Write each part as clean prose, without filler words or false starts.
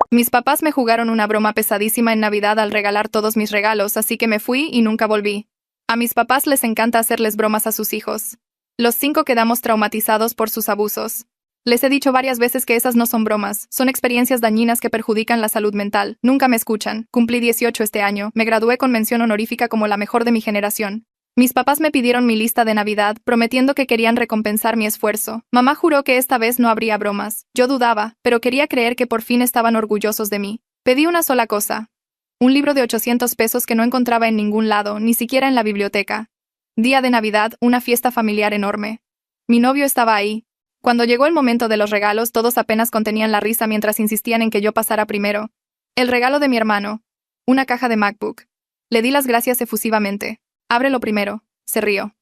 Mis papás me jugaron una broma pesadísima en Navidad al regalar todos mis regalos, así que me fui y nunca volví. A mis papás les encanta hacerles bromas a sus hijos. Los 5 quedamos traumatizados por sus abusos. Les he dicho varias veces que esas no son bromas, son experiencias dañinas que perjudican la salud mental. Nunca me escuchan. Cumplí 18 este año, me gradué con mención honorífica como la mejor de mi generación. Mis papás me pidieron mi lista de Navidad, prometiendo que querían recompensar mi esfuerzo. Mamá juró que esta vez no habría bromas. Yo dudaba, pero quería creer que por fin estaban orgullosos de mí. Pedí una sola cosa. Un libro de 800 pesos que no encontraba en ningún lado, ni siquiera en la biblioteca. Día de Navidad, una fiesta familiar enorme. Mi novio estaba ahí. Cuando llegó el momento de los regalos, todos apenas contenían la risa mientras insistían en que yo pasara primero. El regalo de mi hermano. Una caja de MacBook. Le di las gracias efusivamente. Ábrelo primero. Se rió.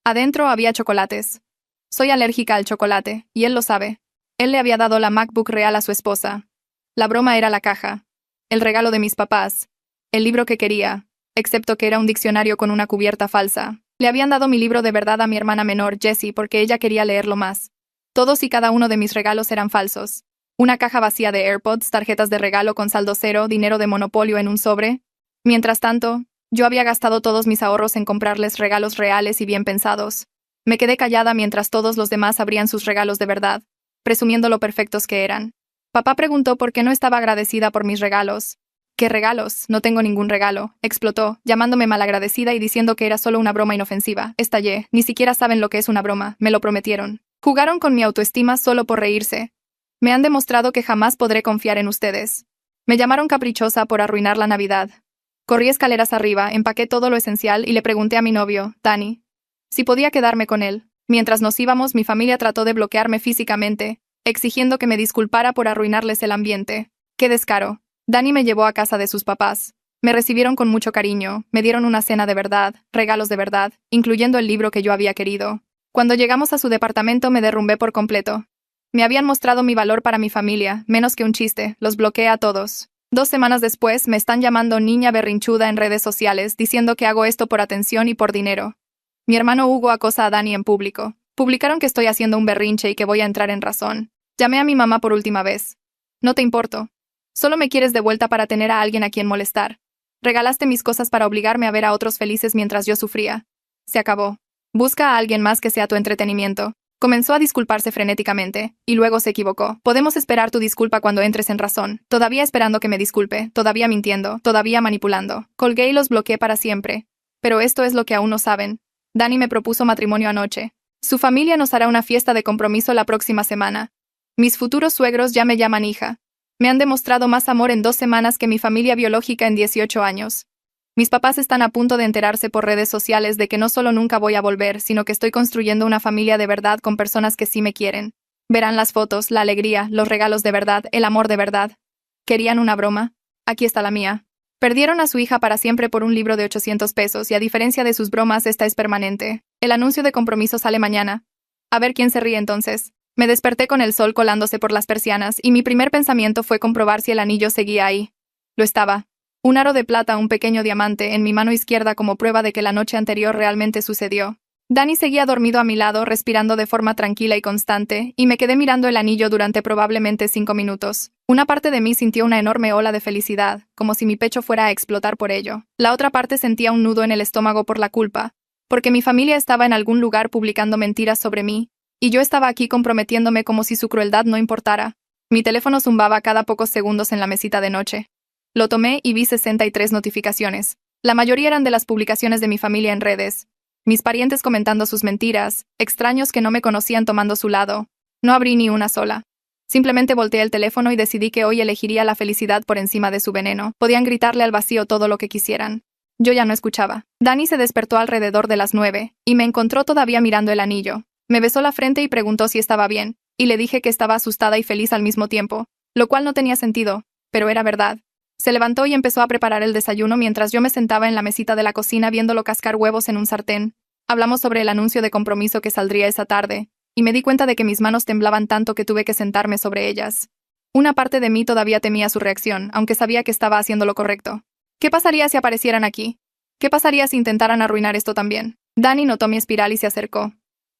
Adentro había chocolates. Soy alérgica al chocolate, y él lo sabe. Él le había dado la MacBook real a su esposa. La broma era la caja. El regalo de mis papás. El libro que quería, excepto que era un diccionario con una cubierta falsa. Le habían dado mi libro de verdad a mi hermana menor, Jessie, porque ella quería leerlo más. Todos y cada uno de mis regalos eran falsos. Una caja vacía de AirPods, tarjetas de regalo con saldo cero, dinero de Monopolio en un sobre. Mientras tanto, yo había gastado todos mis ahorros en comprarles regalos reales y bien pensados. Me quedé callada mientras todos los demás abrían sus regalos de verdad, presumiendo lo perfectos que eran. Papá preguntó por qué no estaba agradecida por mis regalos. ¿Qué regalos? No tengo ningún regalo, explotó, llamándome malagradecida y diciendo que era solo una broma inofensiva. Estallé, ni siquiera saben lo que es una broma, me lo prometieron. Jugaron con mi autoestima solo por reírse. Me han demostrado que jamás podré confiar en ustedes. Me llamaron caprichosa por arruinar la Navidad. Corrí escaleras arriba, empaqué todo lo esencial y le pregunté a mi novio, Danny, si podía quedarme con él. Mientras nos íbamos, mi familia trató de bloquearme físicamente, exigiendo que me disculpara por arruinarles el ambiente. ¡Qué descaro! Danny me llevó a casa de sus papás. Me recibieron con mucho cariño, me dieron una cena de verdad, regalos de verdad, incluyendo el libro que yo había querido. Cuando llegamos a su departamento me derrumbé por completo. Me habían mostrado mi valor para mi familia, menos que un chiste, los bloqueé a todos. 2 semanas después me están llamando niña berrinchuda en redes sociales, diciendo que hago esto por atención y por dinero. Mi hermano Hugo acosa a Danny en público. Publicaron que estoy haciendo un berrinche y que voy a entrar en razón. Llamé a mi mamá por última vez. No te importo. Solo me quieres de vuelta para tener a alguien a quien molestar. Regalaste mis cosas para obligarme a ver a otros felices mientras yo sufría. Se acabó. Busca a alguien más que sea tu entretenimiento. Comenzó a disculparse frenéticamente, y luego se equivocó. Podemos esperar tu disculpa cuando entres en razón. Todavía esperando que me disculpe, todavía mintiendo, todavía manipulando. Colgué y los bloqueé para siempre. Pero esto es lo que aún no saben. Danny me propuso matrimonio anoche. Su familia nos hará una fiesta de compromiso la próxima semana. Mis futuros suegros ya me llaman hija. Me han demostrado más amor en 2 semanas que mi familia biológica en 18 años. Mis papás están a punto de enterarse por redes sociales de que no solo nunca voy a volver, sino que estoy construyendo una familia de verdad con personas que sí me quieren. Verán las fotos, la alegría, los regalos de verdad, el amor de verdad. ¿Querían una broma? Aquí está la mía. Perdieron a su hija para siempre por un libro de 800 pesos y a diferencia de sus bromas, esta es permanente. El anuncio de compromiso sale mañana. A ver quién se ríe entonces. Me desperté con el sol colándose por las persianas y mi primer pensamiento fue comprobar si el anillo seguía ahí. Lo estaba. Un aro de plata, un pequeño diamante, en mi mano izquierda como prueba de que la noche anterior realmente sucedió. Danny seguía dormido a mi lado, respirando de forma tranquila y constante, y me quedé mirando el anillo durante probablemente 5 minutos. Una parte de mí sintió una enorme ola de felicidad, como si mi pecho fuera a explotar por ello. La otra parte sentía un nudo en el estómago por la culpa, porque mi familia estaba en algún lugar publicando mentiras sobre mí, y yo estaba aquí comprometiéndome como si su crueldad no importara. Mi teléfono zumbaba cada pocos segundos en la mesita de noche. Lo tomé y vi 63 notificaciones. La mayoría eran de las publicaciones de mi familia en redes. Mis parientes comentando sus mentiras, extraños que no me conocían tomando su lado. No abrí ni una sola. Simplemente volteé el teléfono y decidí que hoy elegiría la felicidad por encima de su veneno. Podían gritarle al vacío todo lo que quisieran. Yo ya no escuchaba. Danny se despertó alrededor de las 9, y me encontró todavía mirando el anillo. Me besó la frente y preguntó si estaba bien, y le dije que estaba asustada y feliz al mismo tiempo, lo cual no tenía sentido, pero era verdad. Se levantó y empezó a preparar el desayuno mientras yo me sentaba en la mesita de la cocina viéndolo cascar huevos en un sartén. Hablamos sobre el anuncio de compromiso que saldría esa tarde, y me di cuenta de que mis manos temblaban tanto que tuve que sentarme sobre ellas. Una parte de mí todavía temía su reacción, aunque sabía que estaba haciendo lo correcto. ¿Qué pasaría si aparecieran aquí? ¿Qué pasaría si intentaran arruinar esto también? Danny notó mi espiral y se acercó.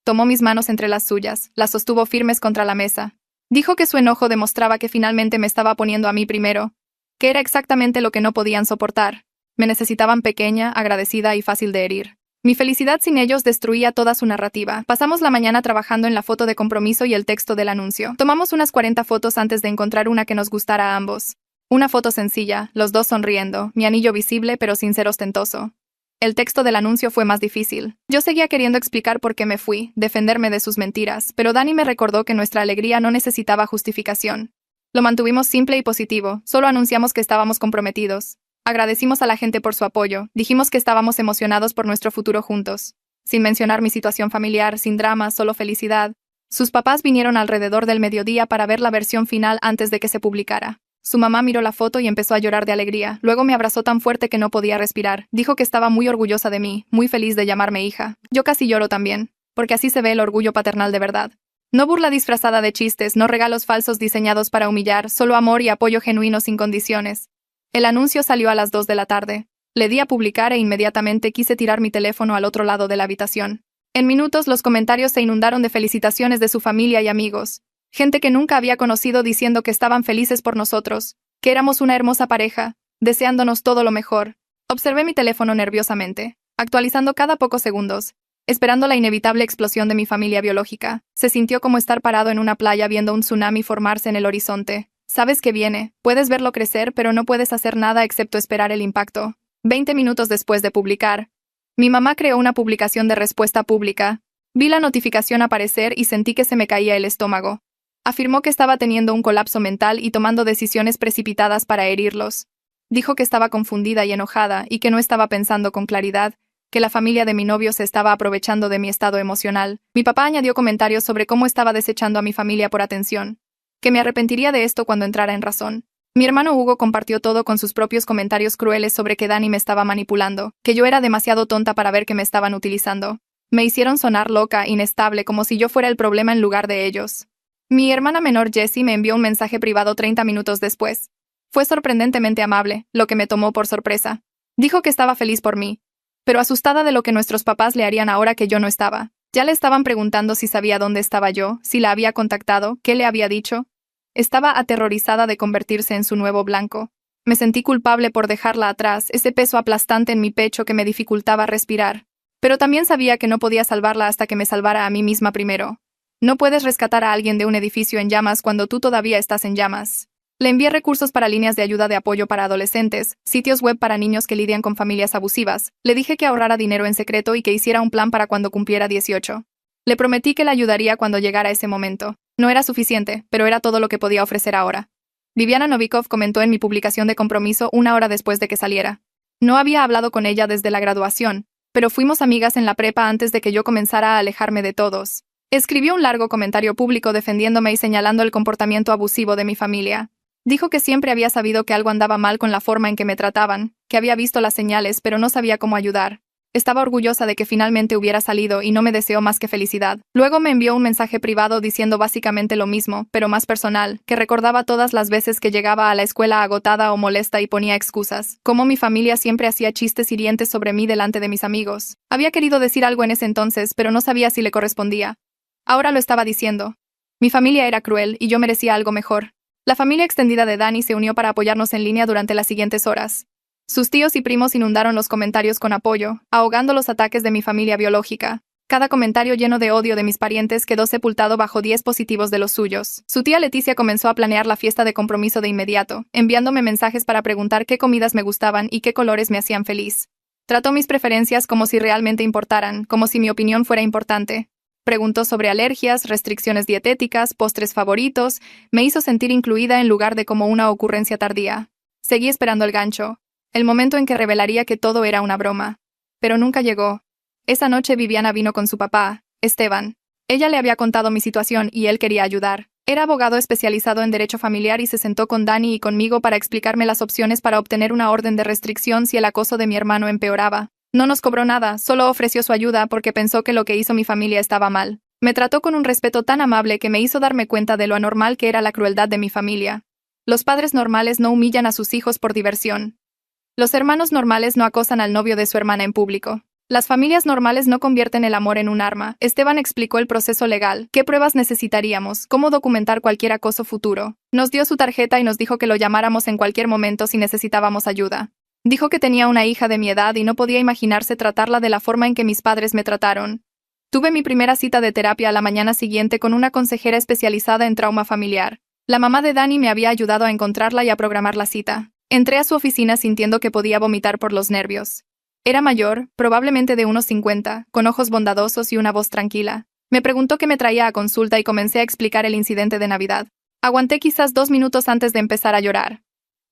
Tomó mis manos entre las suyas, las sostuvo firmes contra la mesa. Dijo que su enojo demostraba que finalmente me estaba poniendo a mí primero, que era exactamente lo que no podían soportar. Me necesitaban pequeña, agradecida y fácil de herir. Mi felicidad sin ellos destruía toda su narrativa. Pasamos la mañana trabajando en la foto de compromiso y el texto del anuncio. Tomamos unas 40 fotos antes de encontrar una que nos gustara a ambos. Una foto sencilla, los dos sonriendo, mi anillo visible pero sin ser ostentoso. El texto del anuncio fue más difícil. Yo seguía queriendo explicar por qué me fui, defenderme de sus mentiras, pero Dani me recordó que nuestra alegría no necesitaba justificación. Lo mantuvimos simple y positivo, solo anunciamos que estábamos comprometidos. Agradecimos a la gente por su apoyo, dijimos que estábamos emocionados por nuestro futuro juntos. Sin mencionar mi situación familiar, sin drama, solo felicidad. Sus papás vinieron alrededor del mediodía para ver la versión final antes de que se publicara. Su mamá miró la foto y empezó a llorar de alegría, luego me abrazó tan fuerte que no podía respirar. Dijo que estaba muy orgullosa de mí, muy feliz de llamarme hija. Yo casi lloro también, porque así se ve el orgullo paternal de verdad. No burla disfrazada de chistes, no regalos falsos diseñados para humillar, solo amor y apoyo genuino sin condiciones. El anuncio salió a las 2 de la tarde. Le di a publicar e inmediatamente quise tirar mi teléfono al otro lado de la habitación. En minutos los comentarios se inundaron de felicitaciones de su familia y amigos. Gente que nunca había conocido diciendo que estaban felices por nosotros, que éramos una hermosa pareja, deseándonos todo lo mejor. Observé mi teléfono nerviosamente, actualizando cada pocos segundos, esperando la inevitable explosión de mi familia biológica. Se sintió como estar parado en una playa viendo un tsunami formarse en el horizonte. Sabes que viene, puedes verlo crecer pero no puedes hacer nada excepto esperar el impacto. 20 minutos después de publicar, mi mamá creó una publicación de respuesta pública. Vi la notificación aparecer y sentí que se me caía el estómago. Afirmó que estaba teniendo un colapso mental y tomando decisiones precipitadas para herirlos. Dijo que estaba confundida y enojada y que no estaba pensando con claridad, que la familia de mi novio se estaba aprovechando de mi estado emocional. Mi papá añadió comentarios sobre cómo estaba desechando a mi familia por atención, que me arrepentiría de esto cuando entrara en razón. Mi hermano Hugo compartió todo con sus propios comentarios crueles sobre que Dani me estaba manipulando, que yo era demasiado tonta para ver que me estaban utilizando. Me hicieron sonar loca, inestable, como si yo fuera el problema en lugar de ellos. Mi hermana menor Jessie me envió un mensaje privado 30 minutos después. Fue sorprendentemente amable, lo que me tomó por sorpresa. Dijo que estaba feliz por mí, pero asustada de lo que nuestros papás le harían ahora que yo no estaba. Ya le estaban preguntando si sabía dónde estaba yo, si la había contactado, qué le había dicho. Estaba aterrorizada de convertirse en su nuevo blanco. Me sentí culpable por dejarla atrás, ese peso aplastante en mi pecho que me dificultaba respirar. Pero también sabía que no podía salvarla hasta que me salvara a mí misma primero. No puedes rescatar a alguien de un edificio en llamas cuando tú todavía estás en llamas. Le envié recursos para líneas de ayuda de apoyo para adolescentes, sitios web para niños que lidian con familias abusivas. Le dije que ahorrara dinero en secreto y que hiciera un plan para cuando cumpliera 18. Le prometí que la ayudaría cuando llegara ese momento. No era suficiente, pero era todo lo que podía ofrecer ahora. Viviana Novikov comentó en mi publicación de compromiso 1 hora después de que saliera. No había hablado con ella desde la graduación, pero fuimos amigas en la prepa antes de que yo comenzara a alejarme de todos. Escribió un largo comentario público defendiéndome y señalando el comportamiento abusivo de mi familia. Dijo que siempre había sabido que algo andaba mal con la forma en que me trataban, que había visto las señales pero no sabía cómo ayudar. Estaba orgullosa de que finalmente hubiera salido y no me deseó más que felicidad. Luego me envió un mensaje privado diciendo básicamente lo mismo, pero más personal, que recordaba todas las veces que llegaba a la escuela agotada o molesta y ponía excusas, cómo mi familia siempre hacía chistes hirientes sobre mí delante de mis amigos. Había querido decir algo en ese entonces, pero no sabía si le correspondía. Ahora lo estaba diciendo. Mi familia era cruel y yo merecía algo mejor. La familia extendida de Dani se unió para apoyarnos en línea durante las siguientes horas. Sus tíos y primos inundaron los comentarios con apoyo, ahogando los ataques de mi familia biológica. Cada comentario lleno de odio de mis parientes quedó sepultado bajo 10 positivos de los suyos. Su tía Leticia comenzó a planear la fiesta de compromiso de inmediato, enviándome mensajes para preguntar qué comidas me gustaban y qué colores me hacían feliz. Trató mis preferencias como si realmente importaran, como si mi opinión fuera importante. Preguntó sobre alergias, restricciones dietéticas, postres favoritos, me hizo sentir incluida en lugar de como una ocurrencia tardía. Seguí esperando el gancho, el momento en que revelaría que todo era una broma. Pero nunca llegó. Esa noche Viviana vino con su papá, Esteban. Ella le había contado mi situación y él quería ayudar. Era abogado especializado en derecho familiar y se sentó con Dani y conmigo para explicarme las opciones para obtener una orden de restricción si el acoso de mi hermano empeoraba. No nos cobró nada, solo ofreció su ayuda porque pensó que lo que hizo mi familia estaba mal. Me trató con un respeto tan amable que me hizo darme cuenta de lo anormal que era la crueldad de mi familia. Los padres normales no humillan a sus hijos por diversión. Los hermanos normales no acosan al novio de su hermana en público. Las familias normales no convierten el amor en un arma. Esteban explicó el proceso legal, qué pruebas necesitaríamos, cómo documentar cualquier acoso futuro. Nos dio su tarjeta y nos dijo que lo llamáramos en cualquier momento si necesitábamos ayuda. Dijo que tenía una hija de mi edad y no podía imaginarse tratarla de la forma en que mis padres me trataron. Tuve mi primera cita de terapia a la mañana siguiente con una consejera especializada en trauma familiar. La mamá de Dani me había ayudado a encontrarla y a programar la cita. Entré a su oficina sintiendo que podía vomitar por los nervios. Era mayor, probablemente de unos 50, con ojos bondadosos y una voz tranquila. Me preguntó qué me traía a consulta y comencé a explicar el incidente de Navidad. Aguanté quizás 2 minutos antes de empezar a llorar.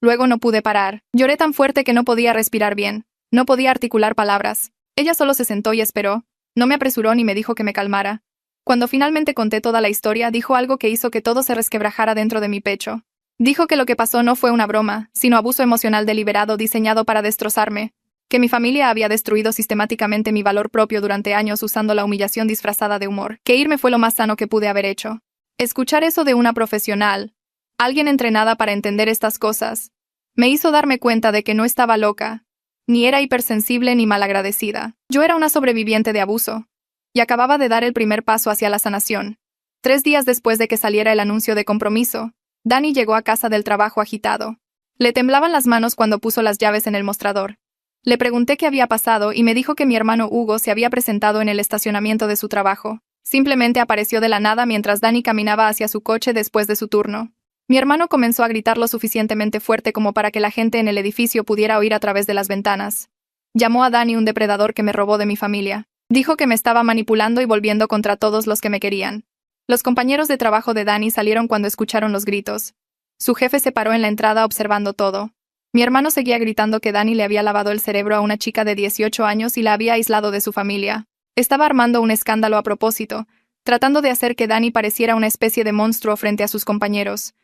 Luego no pude parar. Lloré tan fuerte que no podía respirar bien. No podía articular palabras. Ella solo se sentó y esperó. No me apresuró ni me dijo que me calmara. Cuando finalmente conté toda la historia, dijo algo que hizo que todo se resquebrajara dentro de mi pecho. Dijo que lo que pasó no fue una broma, sino abuso emocional deliberado diseñado para destrozarme. Que mi familia había destruido sistemáticamente mi valor propio durante años usando la humillación disfrazada de humor. Que irme fue lo más sano que pude haber hecho. Escuchar eso de una profesional, alguien entrenada para entender estas cosas, me hizo darme cuenta de que no estaba loca, ni era hipersensible ni malagradecida. Yo era una sobreviviente de abuso, y acababa de dar el primer paso hacia la sanación. 3 días después de que saliera el anuncio de compromiso, Dani llegó a casa del trabajo agitado. Le temblaban las manos cuando puso las llaves en el mostrador. Le pregunté qué había pasado y me dijo que mi hermano Hugo se había presentado en el estacionamiento de su trabajo. Simplemente apareció de la nada mientras Dani caminaba hacia su coche después de su turno. Mi hermano comenzó a gritar lo suficientemente fuerte como para que la gente en el edificio pudiera oír a través de las ventanas. Llamó a Dani un depredador que me robó de mi familia. Dijo que me estaba manipulando y volviendo contra todos los que me querían. Los compañeros de trabajo de Dani salieron cuando escucharon los gritos. Su jefe se paró en la entrada observando todo. Mi hermano seguía gritando que Dani le había lavado el cerebro a una chica de 18 años y la había aislado de su familia. Estaba armando un escándalo a propósito, tratando de hacer que Dani pareciera una especie de monstruo frente a sus compañeros.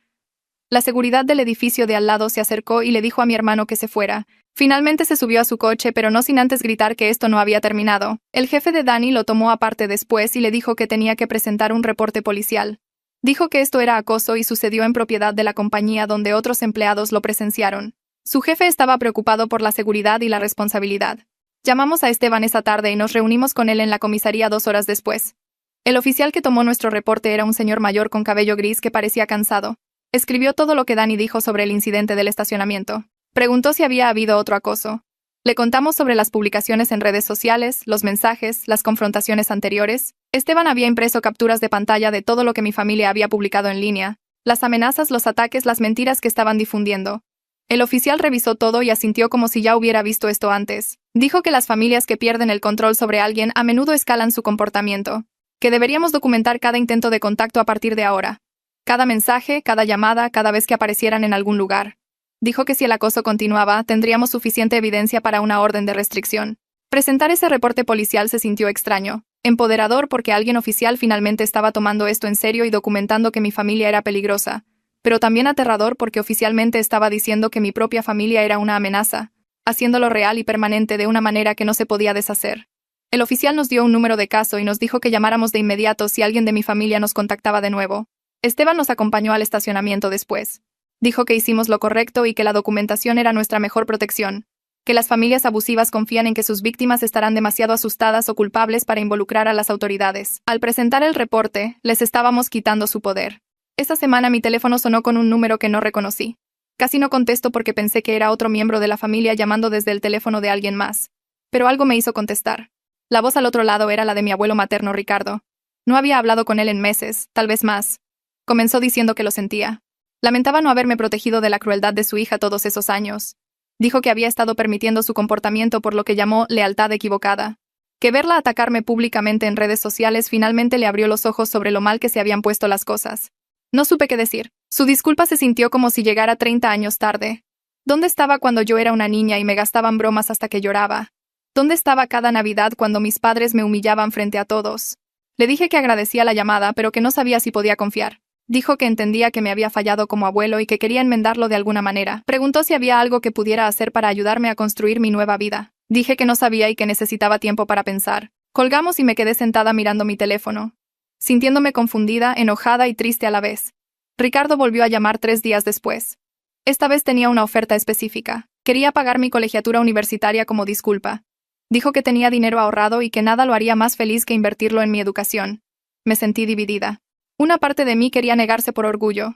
La seguridad del edificio de al lado se acercó y le dijo a mi hermano que se fuera. Finalmente se subió a su coche, pero no sin antes gritar que esto no había terminado. El jefe de Dani lo tomó aparte después y le dijo que tenía que presentar un reporte policial. Dijo que esto era acoso y sucedió en propiedad de la compañía donde otros empleados lo presenciaron. Su jefe estaba preocupado por la seguridad y la responsabilidad. Llamamos a Esteban esa tarde y nos reunimos con él en la comisaría 2 horas después. El oficial que tomó nuestro reporte era un señor mayor con cabello gris que parecía cansado. Escribió todo lo que Dani dijo sobre el incidente del estacionamiento. Preguntó si había habido otro acoso. Le contamos sobre las publicaciones en redes sociales, los mensajes, las confrontaciones anteriores. Esteban había impreso capturas de pantalla de todo lo que mi familia había publicado en línea, las amenazas, los ataques, las mentiras que estaban difundiendo. El oficial revisó todo y asintió como si ya hubiera visto esto antes. Dijo que las familias que pierden el control sobre alguien a menudo escalan su comportamiento. Que deberíamos documentar cada intento de contacto a partir de ahora. Cada mensaje, cada llamada, cada vez que aparecieran en algún lugar. Dijo que si el acoso continuaba, tendríamos suficiente evidencia para una orden de restricción. Presentar ese reporte policial se sintió extraño, empoderador porque alguien oficial finalmente estaba tomando esto en serio y documentando que mi familia era peligrosa, pero también aterrador porque oficialmente estaba diciendo que mi propia familia era una amenaza, haciéndolo real y permanente de una manera que no se podía deshacer. El oficial nos dio un número de caso y nos dijo que llamáramos de inmediato si alguien de mi familia nos contactaba de nuevo. Esteban nos acompañó al estacionamiento después. Dijo que hicimos lo correcto y que la documentación era nuestra mejor protección. Que las familias abusivas confían en que sus víctimas estarán demasiado asustadas o culpables para involucrar a las autoridades. Al presentar el reporte, les estábamos quitando su poder. Esa semana mi teléfono sonó con un número que no reconocí. Casi no contesto porque pensé que era otro miembro de la familia llamando desde el teléfono de alguien más. Pero algo me hizo contestar. La voz al otro lado era la de mi abuelo materno Ricardo. No había hablado con él en meses, tal vez más. Comenzó diciendo que lo sentía. Lamentaba no haberme protegido de la crueldad de su hija todos esos años. Dijo que había estado permitiendo su comportamiento por lo que llamó lealtad equivocada. Que verla atacarme públicamente en redes sociales finalmente le abrió los ojos sobre lo mal que se habían puesto las cosas. No supe qué decir. Su disculpa se sintió como si llegara 30 años tarde. ¿Dónde estaba cuando yo era una niña y me gastaban bromas hasta que lloraba? ¿Dónde estaba cada Navidad cuando mis padres me humillaban frente a todos? Le dije que agradecía la llamada, pero que no sabía si podía confiar. Dijo que entendía que me había fallado como abuelo y que quería enmendarlo de alguna manera. Preguntó si había algo que pudiera hacer para ayudarme a construir mi nueva vida. Dije que no sabía y que necesitaba tiempo para pensar. Colgamos y me quedé sentada mirando mi teléfono, sintiéndome confundida, enojada y triste a la vez. Ricardo volvió a llamar 3 días después. Esta vez tenía una oferta específica. Quería pagar mi colegiatura universitaria como disculpa. Dijo que tenía dinero ahorrado y que nada lo haría más feliz que invertirlo en mi educación. Me sentí dividida. Una parte de mí quería negarse por orgullo.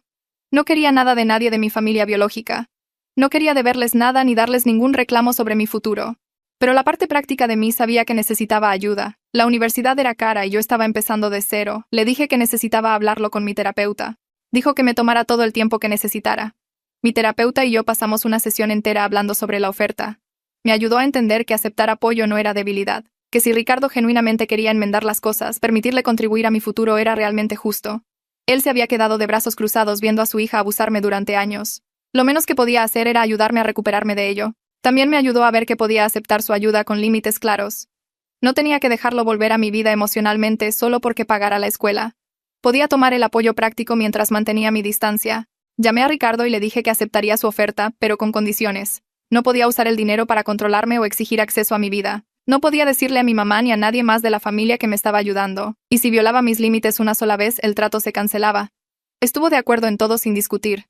No quería nada de nadie de mi familia biológica. No quería deberles nada ni darles ningún reclamo sobre mi futuro. Pero la parte práctica de mí sabía que necesitaba ayuda. La universidad era cara y yo estaba empezando de cero. Le dije que necesitaba hablarlo con mi terapeuta. Dijo que me tomara todo el tiempo que necesitara. Mi terapeuta y yo pasamos una sesión entera hablando sobre la oferta. Me ayudó a entender que aceptar apoyo no era debilidad, que si Ricardo genuinamente quería enmendar las cosas, permitirle contribuir a mi futuro era realmente justo. Él se había quedado de brazos cruzados viendo a su hija abusarme durante años. Lo menos que podía hacer era ayudarme a recuperarme de ello. También me ayudó a ver que podía aceptar su ayuda con límites claros. No tenía que dejarlo volver a mi vida emocionalmente solo porque pagara la escuela. Podía tomar el apoyo práctico mientras mantenía mi distancia. Llamé a Ricardo y le dije que aceptaría su oferta, pero con condiciones. No podía usar el dinero para controlarme o exigir acceso a mi vida. No podía decirle a mi mamá ni a nadie más de la familia que me estaba ayudando. Y si violaba mis límites una sola vez, el trato se cancelaba. Estuvo de acuerdo en todo sin discutir.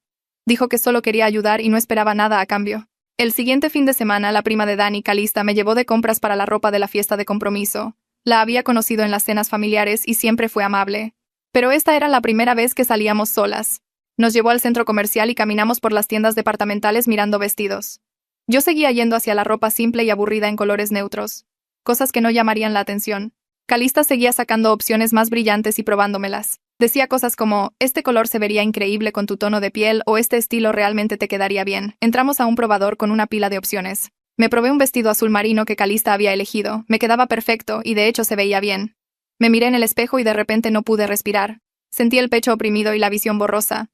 Dijo que solo quería ayudar y no esperaba nada a cambio. El siguiente fin de semana, la prima de Dani, Calista, me llevó de compras para la ropa de la fiesta de compromiso. La había conocido en las cenas familiares y siempre fue amable. Pero esta era la primera vez que salíamos solas. Nos llevó al centro comercial y caminamos por las tiendas departamentales mirando vestidos. Yo seguía yendo hacia la ropa simple y aburrida en colores neutros. Cosas que no llamarían la atención. Calista seguía sacando opciones más brillantes y probándomelas. Decía cosas como, este color se vería increíble con tu tono de piel o este estilo realmente te quedaría bien. Entramos a un probador con una pila de opciones. Me probé un vestido azul marino que Calista había elegido. Me quedaba perfecto y de hecho se veía bien. Me miré en el espejo y de repente no pude respirar. Sentí el pecho oprimido y la visión borrosa.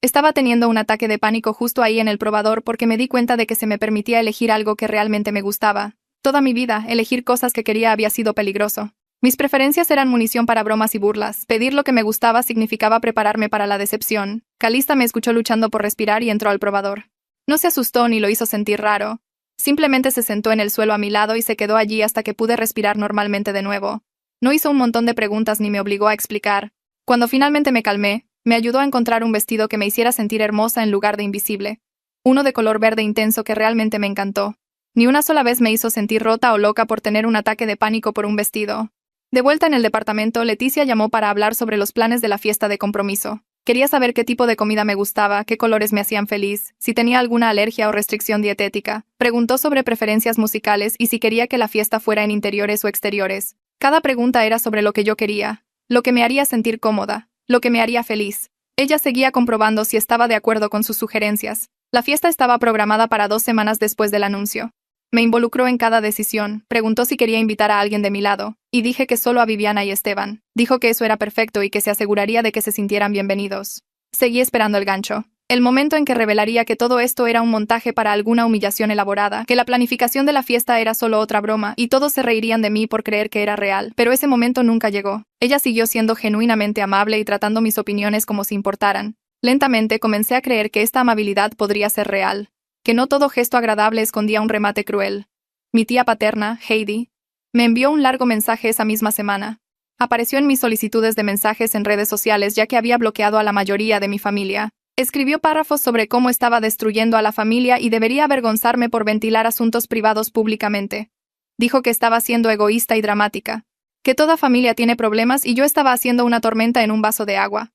Estaba teniendo un ataque de pánico justo ahí en el probador porque me di cuenta de que se me permitía elegir algo que realmente me gustaba. Toda mi vida, elegir cosas que quería había sido peligroso. Mis preferencias eran munición para bromas y burlas. Pedir lo que me gustaba significaba prepararme para la decepción. Calista me escuchó luchando por respirar y entró al probador. No se asustó ni lo hizo sentir raro. Simplemente se sentó en el suelo a mi lado y se quedó allí hasta que pude respirar normalmente de nuevo. No hizo un montón de preguntas ni me obligó a explicar. Cuando finalmente me calmé, me ayudó a encontrar un vestido que me hiciera sentir hermosa en lugar de invisible. Uno de color verde intenso que realmente me encantó. Ni una sola vez me hizo sentir rota o loca por tener un ataque de pánico por un vestido. De vuelta en el departamento, Leticia llamó para hablar sobre los planes de la fiesta de compromiso. Quería saber qué tipo de comida me gustaba, qué colores me hacían feliz, si tenía alguna alergia o restricción dietética. Preguntó sobre preferencias musicales y si quería que la fiesta fuera en interiores o exteriores. Cada pregunta era sobre lo que yo quería, lo que me haría sentir cómoda, lo que me haría feliz. Ella seguía comprobando si estaba de acuerdo con sus sugerencias. La fiesta estaba programada para 2 semanas después del anuncio. Me involucró en cada decisión, preguntó si quería invitar a alguien de mi lado, y dije que solo a Viviana y Esteban. Dijo que eso era perfecto y que se aseguraría de que se sintieran bienvenidos. Seguí esperando el gancho. El momento en que revelaría que todo esto era un montaje para alguna humillación elaborada, que la planificación de la fiesta era solo otra broma, y todos se reirían de mí por creer que era real, pero ese momento nunca llegó. Ella siguió siendo genuinamente amable y tratando mis opiniones como si importaran. Lentamente comencé a creer que esta amabilidad podría ser real, que no todo gesto agradable escondía un remate cruel. Mi tía paterna, Heidi, me envió un largo mensaje esa misma semana. Apareció en mis solicitudes de mensajes en redes sociales ya que había bloqueado a la mayoría de mi familia. Escribió párrafos sobre cómo estaba destruyendo a la familia y debería avergonzarme por ventilar asuntos privados públicamente. Dijo que estaba siendo egoísta y dramática, que toda familia tiene problemas y yo estaba haciendo una tormenta en un vaso de agua.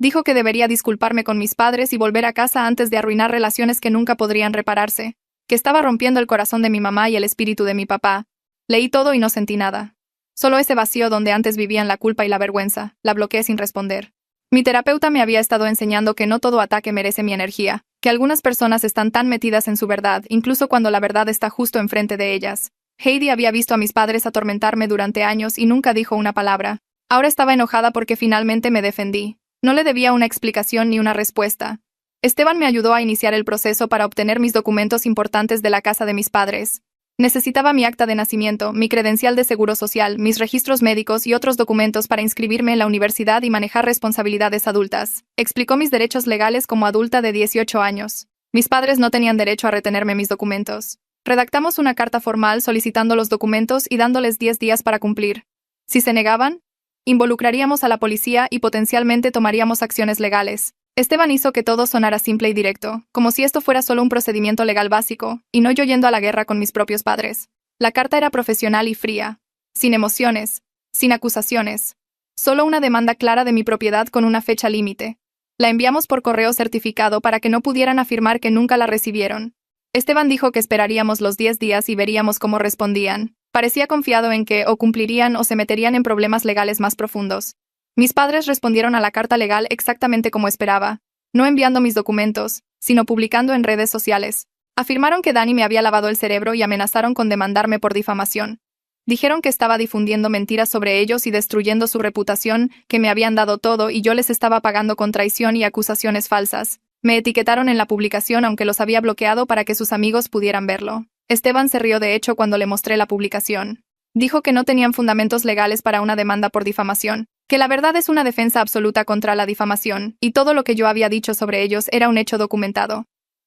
Dijo que debería disculparme con mis padres y volver a casa antes de arruinar relaciones que nunca podrían repararse, que estaba rompiendo el corazón de mi mamá y el espíritu de mi papá. Leí todo y no sentí nada. Solo ese vacío donde antes vivían la culpa y la vergüenza. La bloqueé sin responder. Mi terapeuta me había estado enseñando que no todo ataque merece mi energía, que algunas personas están tan metidas en su verdad, incluso cuando la verdad está justo enfrente de ellas. Heidi había visto a mis padres atormentarme durante años y nunca dijo una palabra. Ahora estaba enojada porque finalmente me defendí. No le debía una explicación ni una respuesta. Esteban me ayudó a iniciar el proceso para obtener mis documentos importantes de la casa de mis padres. Necesitaba mi acta de nacimiento, mi credencial de seguro social, mis registros médicos y otros documentos para inscribirme en la universidad y manejar responsabilidades adultas. Explicó mis derechos legales como adulta de 18 años. Mis padres no tenían derecho a retenerme mis documentos. Redactamos una carta formal solicitando los documentos y dándoles 10 días para cumplir. Si se negaban, involucraríamos a la policía y potencialmente tomaríamos acciones legales. Esteban hizo que todo sonara simple y directo, como si esto fuera solo un procedimiento legal básico, y no yo yendo a la guerra con mis propios padres. La carta era profesional y fría, sin emociones, sin acusaciones. Solo una demanda clara de mi propiedad con una fecha límite. La enviamos por correo certificado para que no pudieran afirmar que nunca la recibieron. Esteban dijo que esperaríamos los 10 días y veríamos cómo respondían. Parecía confiado en que o cumplirían o se meterían en problemas legales más profundos. Mis padres respondieron a la carta legal exactamente como esperaba, no enviando mis documentos, sino publicando en redes sociales. Afirmaron que Dani me había lavado el cerebro y amenazaron con demandarme por difamación. Dijeron que estaba difundiendo mentiras sobre ellos y destruyendo su reputación, que me habían dado todo y yo les estaba pagando con traición y acusaciones falsas. Me etiquetaron en la publicación aunque los había bloqueado para que sus amigos pudieran verlo. Esteban se rió de hecho cuando le mostré la publicación. Dijo que no tenían fundamentos legales para una demanda por difamación, que la verdad es una defensa absoluta contra la difamación, y todo lo que yo había dicho sobre ellos era un hecho documentado.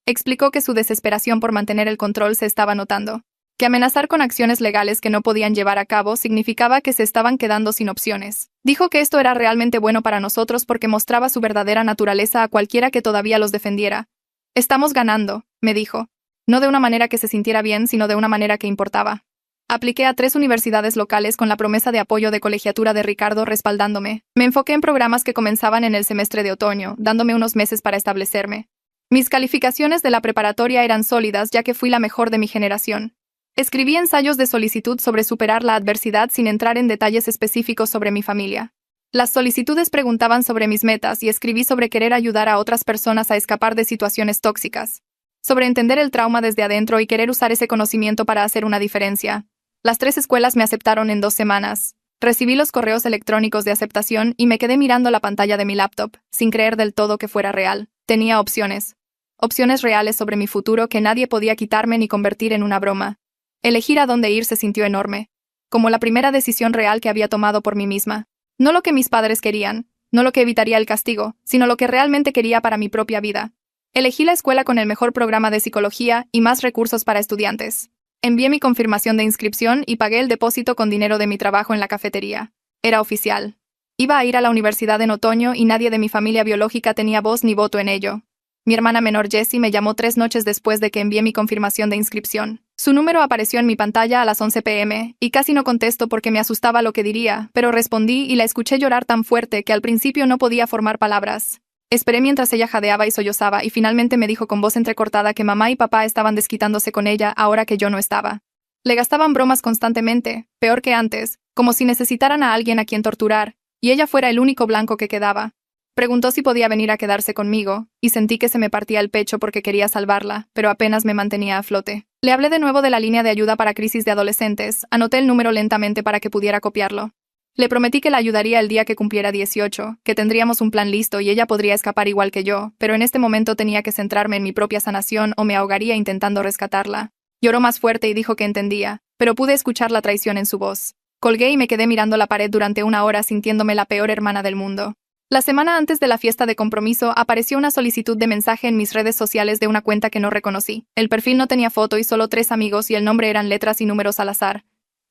Explicó que su desesperación por mantener el control se estaba notando, que amenazar con acciones legales que no podían llevar a cabo significaba que se estaban quedando sin opciones. Dijo que esto era realmente bueno para nosotros porque mostraba su verdadera naturaleza a cualquiera que todavía los defendiera. Estamos ganando, me dijo. No de una manera que se sintiera bien, sino de una manera que importaba. Apliqué a 3 universidades locales con la promesa de apoyo de colegiatura de Ricardo respaldándome. Me enfoqué en programas que comenzaban en el semestre de otoño, dándome unos meses para establecerme. Mis calificaciones de la preparatoria eran sólidas ya que fui la mejor de mi generación. Escribí ensayos de solicitud sobre superar la adversidad sin entrar en detalles específicos sobre mi familia. Las solicitudes preguntaban sobre mis metas y escribí sobre querer ayudar a otras personas a escapar de situaciones tóxicas. Sobre entender el trauma desde adentro y querer usar ese conocimiento para hacer una diferencia. Las 3 escuelas me aceptaron en 2 semanas. Recibí los correos electrónicos de aceptación y me quedé mirando la pantalla de mi laptop, sin creer del todo que fuera real. Tenía opciones. Opciones reales sobre mi futuro que nadie podía quitarme ni convertir en una broma. Elegir a dónde ir se sintió enorme. Como la primera decisión real que había tomado por mí misma. No lo que mis padres querían, no lo que evitaría el castigo, sino lo que realmente quería para mi propia vida. Elegí la escuela con el mejor programa de psicología y más recursos para estudiantes. Envié mi confirmación de inscripción y pagué el depósito con dinero de mi trabajo en la cafetería. Era oficial. Iba a ir a la universidad en otoño y nadie de mi familia biológica tenía voz ni voto en ello. Mi hermana menor Jessie me llamó 3 noches después de que envié mi confirmación de inscripción. Su número apareció en mi pantalla a las 11 p.m. y casi no contesto porque me asustaba lo que diría, pero respondí y la escuché llorar tan fuerte que al principio no podía formar palabras. Esperé mientras ella jadeaba y sollozaba y finalmente me dijo con voz entrecortada que mamá y papá estaban desquitándose con ella ahora que yo no estaba. Le gastaban bromas constantemente, peor que antes, como si necesitaran a alguien a quien torturar, y ella fuera el único blanco que quedaba. Preguntó si podía venir a quedarse conmigo, y sentí que se me partía el pecho porque quería salvarla, pero apenas me mantenía a flote. Le hablé de nuevo de la línea de ayuda para crisis de adolescentes, anoté el número lentamente para que pudiera copiarlo. Le prometí que la ayudaría el día que cumpliera 18, que tendríamos un plan listo y ella podría escapar igual que yo, pero en este momento tenía que centrarme en mi propia sanación o me ahogaría intentando rescatarla. Lloró más fuerte y dijo que entendía, pero pude escuchar la traición en su voz. Colgué y me quedé mirando la pared durante 1 hora sintiéndome la peor hermana del mundo. La semana antes de la fiesta de compromiso apareció una solicitud de mensaje en mis redes sociales de una cuenta que no reconocí. El perfil no tenía foto y solo 3 amigos y el nombre eran letras y números al azar.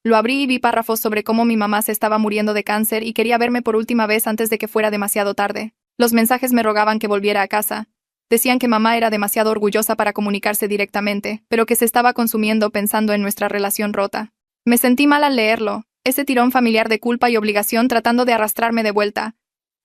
Lo abrí y vi párrafos sobre cómo mi mamá se estaba muriendo de cáncer y quería verme por última vez antes de que fuera demasiado tarde. Los mensajes me rogaban que volviera a casa. Decían que mamá era demasiado orgullosa para comunicarse directamente, pero que se estaba consumiendo pensando en nuestra relación rota. Me sentí mal al leerlo, ese tirón familiar de culpa y obligación tratando de arrastrarme de vuelta.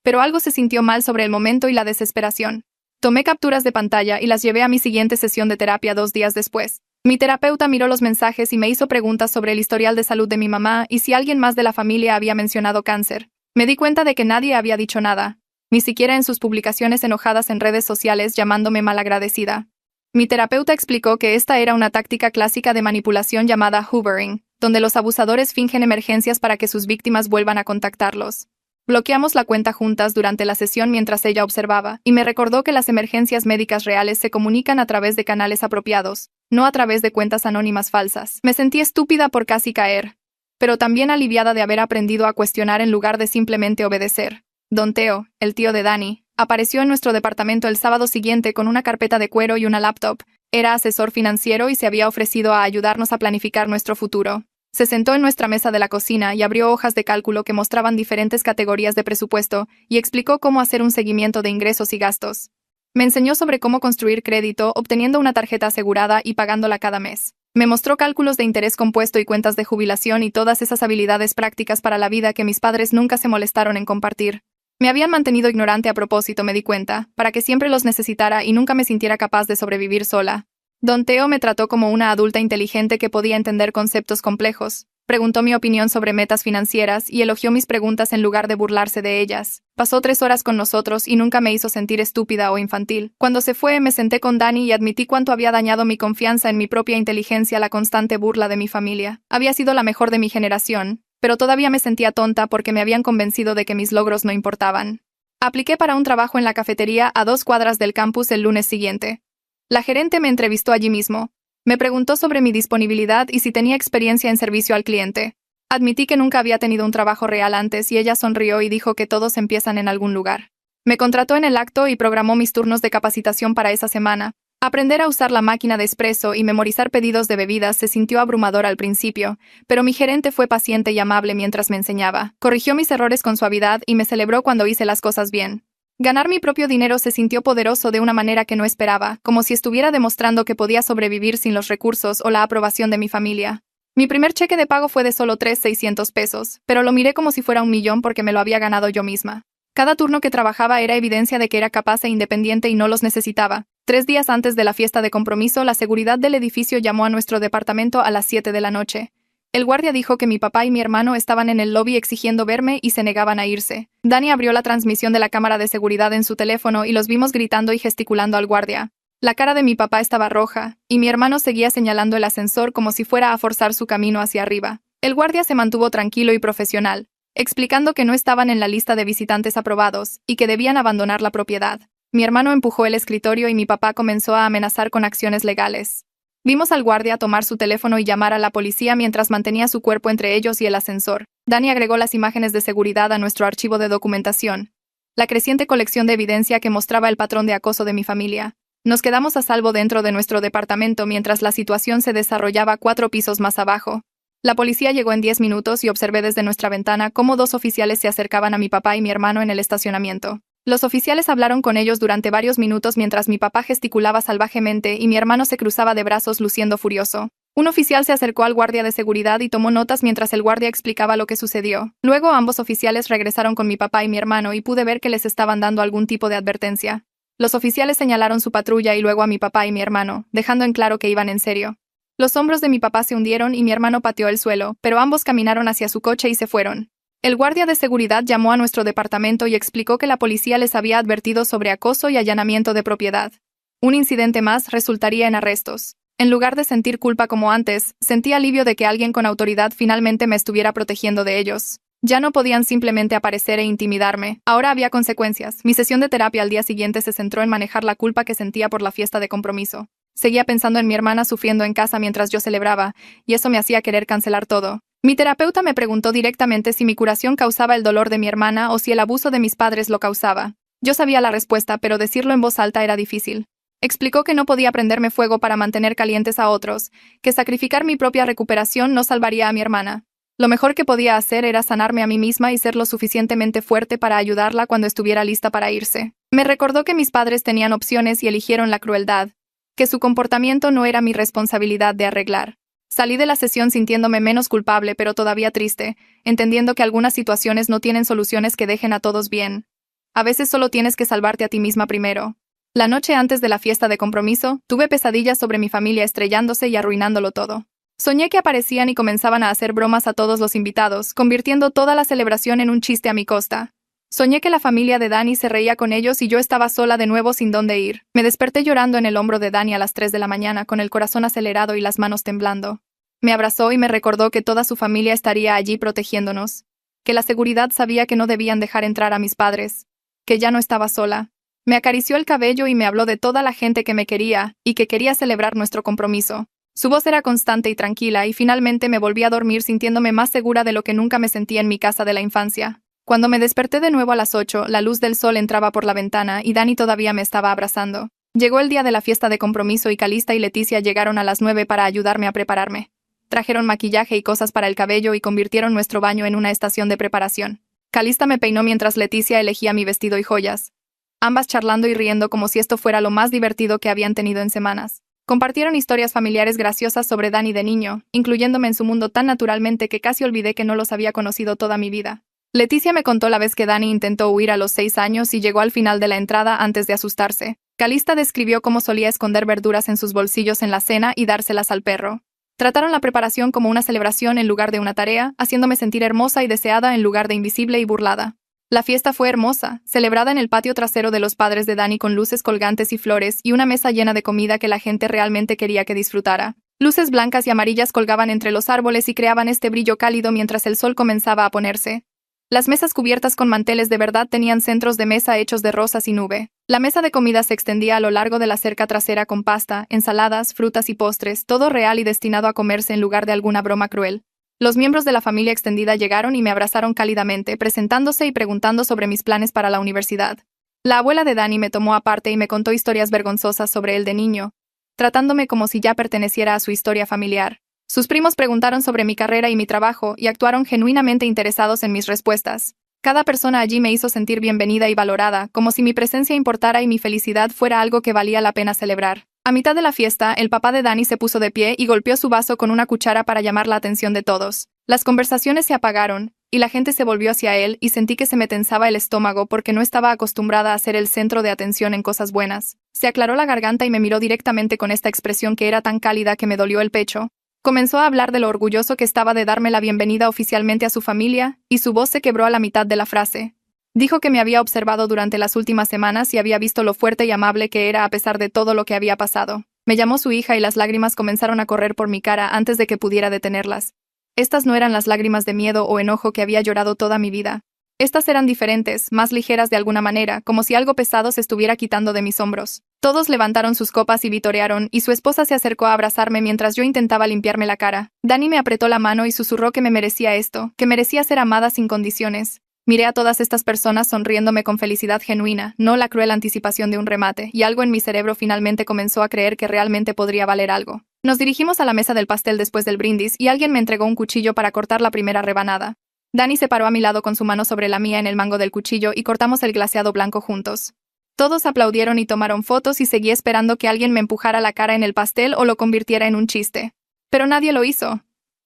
Pero algo se sintió mal sobre el momento y la desesperación. Tomé capturas de pantalla y las llevé a mi siguiente sesión de terapia 2 días después. Mi terapeuta miró los mensajes y me hizo preguntas sobre el historial de salud de mi mamá y si alguien más de la familia había mencionado cáncer. Me di cuenta de que nadie había dicho nada, ni siquiera en sus publicaciones enojadas en redes sociales llamándome malagradecida. Mi terapeuta explicó que esta era una táctica clásica de manipulación llamada hoovering, donde los abusadores fingen emergencias para que sus víctimas vuelvan a contactarlos. Bloqueamos la cuenta juntas durante la sesión mientras ella observaba, y me recordó que las emergencias médicas reales se comunican a través de canales apropiados, no a través de cuentas anónimas falsas. Me sentí estúpida por casi caer, pero también aliviada de haber aprendido a cuestionar en lugar de simplemente obedecer. Don Teo, el tío de Dani, apareció en nuestro departamento el sábado siguiente con una carpeta de cuero y una laptop. Era asesor financiero y se había ofrecido a ayudarnos a planificar nuestro futuro. Se sentó en nuestra mesa de la cocina y abrió hojas de cálculo que mostraban diferentes categorías de presupuesto y explicó cómo hacer un seguimiento de ingresos y gastos. Me enseñó sobre cómo construir crédito obteniendo una tarjeta asegurada y pagándola cada mes. Me mostró cálculos de interés compuesto y cuentas de jubilación y todas esas habilidades prácticas para la vida que mis padres nunca se molestaron en compartir. Me habían mantenido ignorante a propósito, me di cuenta, para que siempre los necesitara y nunca me sintiera capaz de sobrevivir sola. Don Teo me trató como una adulta inteligente que podía entender conceptos complejos. Preguntó mi opinión sobre metas financieras y elogió mis preguntas en lugar de burlarse de ellas. Pasó 3 horas con nosotros y nunca me hizo sentir estúpida o infantil. Cuando se fue, me senté con Dani y admití cuánto había dañado mi confianza en mi propia inteligencia la constante burla de mi familia. Había sido la mejor de mi generación, pero todavía me sentía tonta porque me habían convencido de que mis logros no importaban. Apliqué para un trabajo en la cafetería a 2 cuadras del campus el lunes siguiente. La gerente me entrevistó allí mismo. Me preguntó sobre mi disponibilidad y si tenía experiencia en servicio al cliente. Admití que nunca había tenido un trabajo real antes y ella sonrió y dijo que todos empiezan en algún lugar. Me contrató en el acto y programó mis turnos de capacitación para esa semana. Aprender a usar la máquina de espresso y memorizar pedidos de bebidas se sintió abrumador al principio, pero mi gerente fue paciente y amable mientras me enseñaba. Corrigió mis errores con suavidad y me celebró cuando hice las cosas bien. Ganar mi propio dinero se sintió poderoso de una manera que no esperaba, como si estuviera demostrando que podía sobrevivir sin los recursos o la aprobación de mi familia. Mi primer cheque de pago fue de solo $3,600, pero lo miré como si fuera 1,000,000 porque me lo había ganado yo misma. Cada turno que trabajaba era evidencia de que era capaz e independiente y no los necesitaba. 3 días antes de la fiesta de compromiso, la seguridad del edificio llamó a nuestro departamento a las 7 de la noche. El guardia dijo que mi papá y mi hermano estaban en el lobby exigiendo verme y se negaban a irse. Dani abrió la transmisión de la cámara de seguridad en su teléfono y los vimos gritando y gesticulando al guardia. La cara de mi papá estaba roja, y mi hermano seguía señalando el ascensor como si fuera a forzar su camino hacia arriba. El guardia se mantuvo tranquilo y profesional, explicando que no estaban en la lista de visitantes aprobados y que debían abandonar la propiedad. Mi hermano empujó el escritorio y mi papá comenzó a amenazar con acciones legales. Vimos al guardia tomar su teléfono y llamar a la policía mientras mantenía su cuerpo entre ellos y el ascensor. Dani agregó las imágenes de seguridad a nuestro archivo de documentación. La creciente colección de evidencia que mostraba el patrón de acoso de mi familia. Nos quedamos a salvo dentro de nuestro departamento mientras la situación se desarrollaba 4 pisos más abajo. La policía llegó en 10 minutos y observé desde nuestra ventana cómo 2 oficiales se acercaban a mi papá y mi hermano en el estacionamiento. Los oficiales hablaron con ellos durante varios minutos mientras mi papá gesticulaba salvajemente y mi hermano se cruzaba de brazos luciendo furioso. Un oficial se acercó al guardia de seguridad y tomó notas mientras el guardia explicaba lo que sucedió. Luego ambos oficiales regresaron con mi papá y mi hermano y pude ver que les estaban dando algún tipo de advertencia. Los oficiales señalaron su patrulla y luego a mi papá y mi hermano, dejando en claro que iban en serio. Los hombros de mi papá se hundieron y mi hermano pateó el suelo, pero ambos caminaron hacia su coche y se fueron. El guardia de seguridad llamó a nuestro departamento y explicó que la policía les había advertido sobre acoso y allanamiento de propiedad. Un incidente más resultaría en arrestos. En lugar de sentir culpa como antes, sentí alivio de que alguien con autoridad finalmente me estuviera protegiendo de ellos. Ya no podían simplemente aparecer e intimidarme. Ahora había consecuencias. Mi sesión de terapia al día siguiente se centró en manejar la culpa que sentía por la fiesta de compromiso. Seguía pensando en mi hermana sufriendo en casa mientras yo celebraba, y eso me hacía querer cancelar todo. Mi terapeuta me preguntó directamente si mi curación causaba el dolor de mi hermana o si el abuso de mis padres lo causaba. Yo sabía la respuesta, pero decirlo en voz alta era difícil. Explicó que no podía prenderme fuego para mantener calientes a otros, que sacrificar mi propia recuperación no salvaría a mi hermana. Lo mejor que podía hacer era sanarme a mí misma y ser lo suficientemente fuerte para ayudarla cuando estuviera lista para irse. Me recordó que mis padres tenían opciones y eligieron la crueldad, que su comportamiento no era mi responsabilidad de arreglar. Salí de la sesión sintiéndome menos culpable pero todavía triste, entendiendo que algunas situaciones no tienen soluciones que dejen a todos bien. A veces solo tienes que salvarte a ti misma primero. La noche antes de la fiesta de compromiso, tuve pesadillas sobre mi familia estrellándose y arruinándolo todo. Soñé que aparecían y comenzaban a hacer bromas a todos los invitados, convirtiendo toda la celebración en un chiste a mi costa. Soñé que la familia de Dani se reía con ellos y yo estaba sola de nuevo sin dónde ir. Me desperté llorando en el hombro de Dani a las 3 de la mañana con el corazón acelerado y las manos temblando. Me abrazó y me recordó que toda su familia estaría allí protegiéndonos, que la seguridad sabía que no debían dejar entrar a mis padres, que ya no estaba sola. Me acarició el cabello y me habló de toda la gente que me quería y que quería celebrar nuestro compromiso. Su voz era constante y tranquila y finalmente me volví a dormir sintiéndome más segura de lo que nunca me sentía en mi casa de la infancia. Cuando me desperté de nuevo a las 8, la luz del sol entraba por la ventana y Dani todavía me estaba abrazando. Llegó el día de la fiesta de compromiso y Calista y Leticia llegaron a las 9 para ayudarme a prepararme. Trajeron maquillaje y cosas para el cabello y convirtieron nuestro baño en una estación de preparación. Calista me peinó mientras Leticia elegía mi vestido y joyas, ambas charlando y riendo como si esto fuera lo más divertido que habían tenido en semanas. Compartieron historias familiares graciosas sobre Dani de niño, incluyéndome en su mundo tan naturalmente que casi olvidé que no los había conocido toda mi vida. Leticia me contó la vez que Dani intentó huir a los 6 años y llegó al final de la entrada antes de asustarse. Calista describió cómo solía esconder verduras en sus bolsillos en la cena y dárselas al perro. Trataron la preparación como una celebración en lugar de una tarea, haciéndome sentir hermosa y deseada en lugar de invisible y burlada. La fiesta fue hermosa, celebrada en el patio trasero de los padres de Dani con luces colgantes y flores y una mesa llena de comida que la gente realmente quería que disfrutara. Luces blancas y amarillas colgaban entre los árboles y creaban este brillo cálido mientras el sol comenzaba a ponerse. Las mesas cubiertas con manteles de verdad tenían centros de mesa hechos de rosas y nube. La mesa de comida se extendía a lo largo de la cerca trasera con pasta, ensaladas, frutas y postres, todo real y destinado a comerse en lugar de alguna broma cruel. Los miembros de la familia extendida llegaron y me abrazaron cálidamente, presentándose y preguntando sobre mis planes para la universidad. La abuela de Dani me tomó aparte y me contó historias vergonzosas sobre él de niño, tratándome como si ya perteneciera a su historia familiar. Sus primos preguntaron sobre mi carrera y mi trabajo y actuaron genuinamente interesados en mis respuestas. Cada persona allí me hizo sentir bienvenida y valorada, como si mi presencia importara y mi felicidad fuera algo que valía la pena celebrar. A mitad de la fiesta, el papá de Dani se puso de pie y golpeó su vaso con una cuchara para llamar la atención de todos. Las conversaciones se apagaron, y la gente se volvió hacia él y sentí que se me tensaba el estómago porque no estaba acostumbrada a ser el centro de atención en cosas buenas. Se aclaró la garganta y me miró directamente con esta expresión que era tan cálida que me dolió el pecho. Comenzó a hablar de lo orgulloso que estaba de darme la bienvenida oficialmente a su familia, y su voz se quebró a la mitad de la frase. Dijo que me había observado durante las últimas semanas y había visto lo fuerte y amable que era a pesar de todo lo que había pasado. Me llamó su hija y las lágrimas comenzaron a correr por mi cara antes de que pudiera detenerlas. Estas no eran las lágrimas de miedo o enojo que había llorado toda mi vida. Estas eran diferentes, más ligeras de alguna manera, como si algo pesado se estuviera quitando de mis hombros. Todos levantaron sus copas y vitorearon, y su esposa se acercó a abrazarme mientras yo intentaba limpiarme la cara. Dani me apretó la mano y susurró que me merecía esto, que merecía ser amada sin condiciones. Miré a todas estas personas sonriéndome con felicidad genuina, no la cruel anticipación de un remate, y algo en mi cerebro finalmente comenzó a creer que realmente podría valer algo. Nos dirigimos a la mesa del pastel después del brindis y alguien me entregó un cuchillo para cortar la primera rebanada. Dani se paró a mi lado con su mano sobre la mía en el mango del cuchillo y cortamos el glaseado blanco juntos. Todos aplaudieron y tomaron fotos y seguí esperando que alguien me empujara la cara en el pastel o lo convirtiera en un chiste. Pero nadie lo hizo.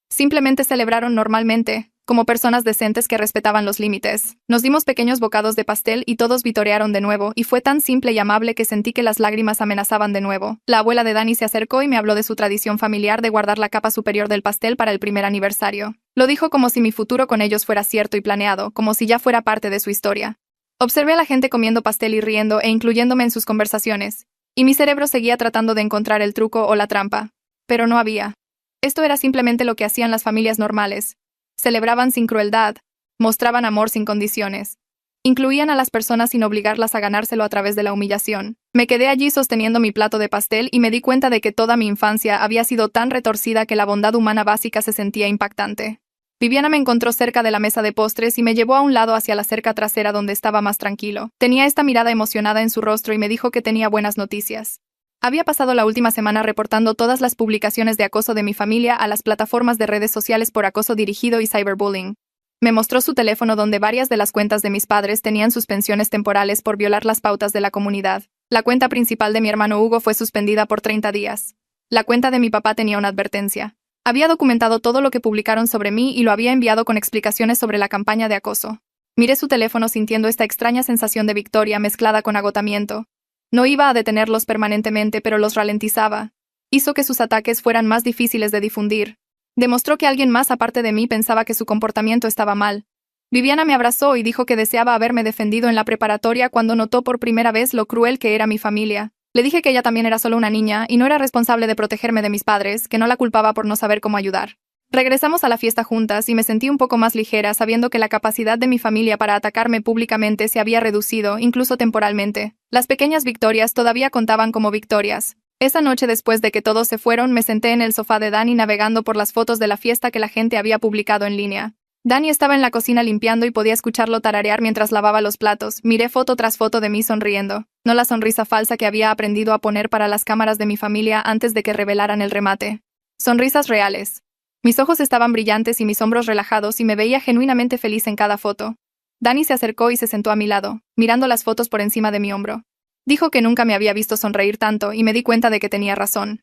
Simplemente celebraron normalmente, como personas decentes que respetaban los límites. Nos dimos pequeños bocados de pastel y todos vitorearon de nuevo, y fue tan simple y amable que sentí que las lágrimas amenazaban de nuevo. La abuela de Dani se acercó y me habló de su tradición familiar de guardar la capa superior del pastel para el primer aniversario. Lo dijo como si mi futuro con ellos fuera cierto y planeado, como si ya fuera parte de su historia. Observé a la gente comiendo pastel y riendo e incluyéndome en sus conversaciones, y mi cerebro seguía tratando de encontrar el truco o la trampa. Pero no había. Esto era simplemente lo que hacían las familias normales. Celebraban sin crueldad, mostraban amor sin condiciones. Incluían a las personas sin obligarlas a ganárselo a través de la humillación. Me quedé allí sosteniendo mi plato de pastel y me di cuenta de que toda mi infancia había sido tan retorcida que la bondad humana básica se sentía impactante. Viviana me encontró cerca de la mesa de postres y me llevó a un lado hacia la cerca trasera donde estaba más tranquilo. Tenía esta mirada emocionada en su rostro y me dijo que tenía buenas noticias. Había pasado la última semana reportando todas las publicaciones de acoso de mi familia a las plataformas de redes sociales por acoso dirigido y cyberbullying. Me mostró su teléfono donde varias de las cuentas de mis padres tenían suspensiones temporales por violar las pautas de la comunidad. La cuenta principal de mi hermano Hugo fue suspendida por 30 días. La cuenta de mi papá tenía una advertencia. Había documentado todo lo que publicaron sobre mí y lo había enviado con explicaciones sobre la campaña de acoso. Miré su teléfono sintiendo esta extraña sensación de victoria mezclada con agotamiento. No iba a detenerlos permanentemente, pero los ralentizaba. Hizo que sus ataques fueran más difíciles de difundir. Demostró que alguien más aparte de mí pensaba que su comportamiento estaba mal. Viviana me abrazó y dijo que deseaba haberme defendido en la preparatoria cuando notó por primera vez lo cruel que era mi familia. Le dije que ella también era solo una niña y no era responsable de protegerme de mis padres, que no la culpaba por no saber cómo ayudar. Regresamos a la fiesta juntas y me sentí un poco más ligera sabiendo que la capacidad de mi familia para atacarme públicamente se había reducido, incluso temporalmente. Las pequeñas victorias todavía contaban como victorias. Esa noche después de que todos se fueron, me senté en el sofá de Dani navegando por las fotos de la fiesta que la gente había publicado en línea. Dani estaba en la cocina limpiando y podía escucharlo tararear mientras lavaba los platos. Miré foto tras foto de mí sonriendo. No la sonrisa falsa que había aprendido a poner para las cámaras de mi familia antes de que revelaran el remate. Sonrisas reales. Mis ojos estaban brillantes y mis hombros relajados y me veía genuinamente feliz en cada foto. Dani se acercó y se sentó a mi lado, mirando las fotos por encima de mi hombro. Dijo que nunca me había visto sonreír tanto y me di cuenta de que tenía razón.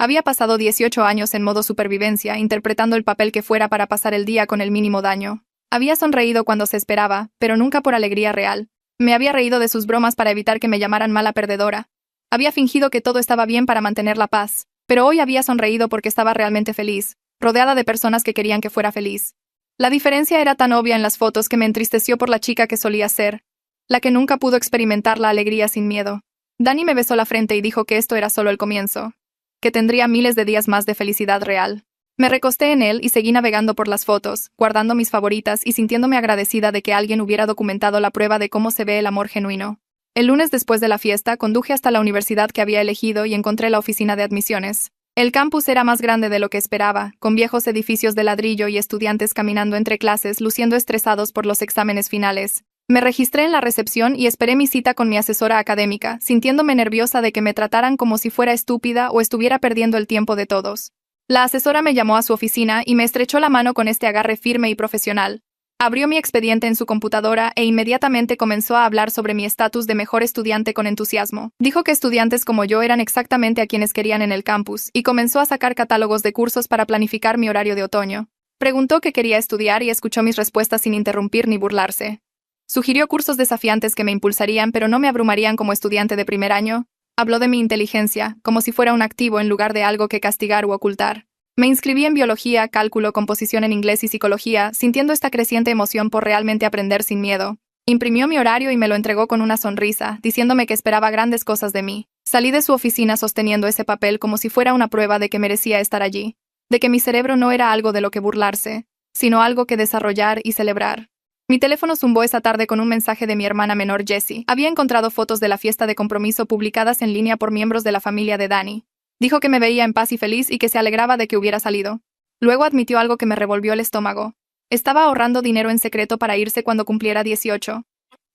Había pasado 18 años en modo supervivencia, interpretando el papel que fuera para pasar el día con el mínimo daño. Había sonreído cuando se esperaba, pero nunca por alegría real. Me había reído de sus bromas para evitar que me llamaran mala perdedora. Había fingido que todo estaba bien para mantener la paz, pero hoy había sonreído porque estaba realmente feliz, rodeada de personas que querían que fuera feliz. La diferencia era tan obvia en las fotos que me entristeció por la chica que solía ser, la que nunca pudo experimentar la alegría sin miedo. Dani me besó la frente y dijo que esto era solo el comienzo, que tendría miles de días más de felicidad real. Me recosté en él y seguí navegando por las fotos, guardando mis favoritas y sintiéndome agradecida de que alguien hubiera documentado la prueba de cómo se ve el amor genuino. El lunes después de la fiesta, conduje hasta la universidad que había elegido y encontré la oficina de admisiones. El campus era más grande de lo que esperaba, con viejos edificios de ladrillo y estudiantes caminando entre clases, luciendo estresados por los exámenes finales. Me registré en la recepción y esperé mi cita con mi asesora académica, sintiéndome nerviosa de que me trataran como si fuera estúpida o estuviera perdiendo el tiempo de todos. La asesora me llamó a su oficina y me estrechó la mano con este agarre firme y profesional. Abrió mi expediente en su computadora e inmediatamente comenzó a hablar sobre mi estatus de mejor estudiante con entusiasmo. Dijo que estudiantes como yo eran exactamente a quienes querían en el campus, y comenzó a sacar catálogos de cursos para planificar mi horario de otoño. Preguntó qué quería estudiar y escuchó mis respuestas sin interrumpir ni burlarse. Sugirió cursos desafiantes que me impulsarían pero no me abrumarían como estudiante de primer año. Habló de mi inteligencia, como si fuera un activo en lugar de algo que castigar u ocultar. Me inscribí en biología, cálculo, composición en inglés y psicología, sintiendo esta creciente emoción por realmente aprender sin miedo. Imprimió mi horario y me lo entregó con una sonrisa, diciéndome que esperaba grandes cosas de mí. Salí de su oficina sosteniendo ese papel como si fuera una prueba de que merecía estar allí, de que mi cerebro no era algo de lo que burlarse, sino algo que desarrollar y celebrar. Mi teléfono zumbó esa tarde con un mensaje de mi hermana menor Jessie. Había encontrado fotos de la fiesta de compromiso publicadas en línea por miembros de la familia de Dani. Dijo que me veía en paz y feliz y que se alegraba de que hubiera salido. Luego admitió algo que me revolvió el estómago. Estaba ahorrando dinero en secreto para irse cuando cumpliera 18.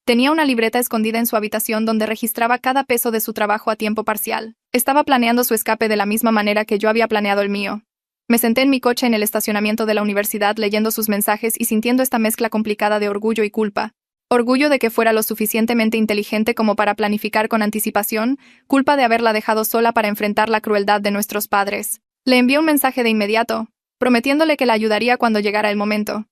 Tenía una libreta escondida en su habitación donde registraba cada peso de su trabajo a tiempo parcial. Estaba planeando su escape de la misma manera que yo había planeado el mío. Me senté en mi coche en el estacionamiento de la universidad leyendo sus mensajes y sintiendo esta mezcla complicada de orgullo y culpa. Orgullo de que fuera lo suficientemente inteligente como para planificar con anticipación, culpa de haberla dejado sola para enfrentar la crueldad de nuestros padres. Le envié un mensaje de inmediato, prometiéndole que la ayudaría cuando llegara el momento.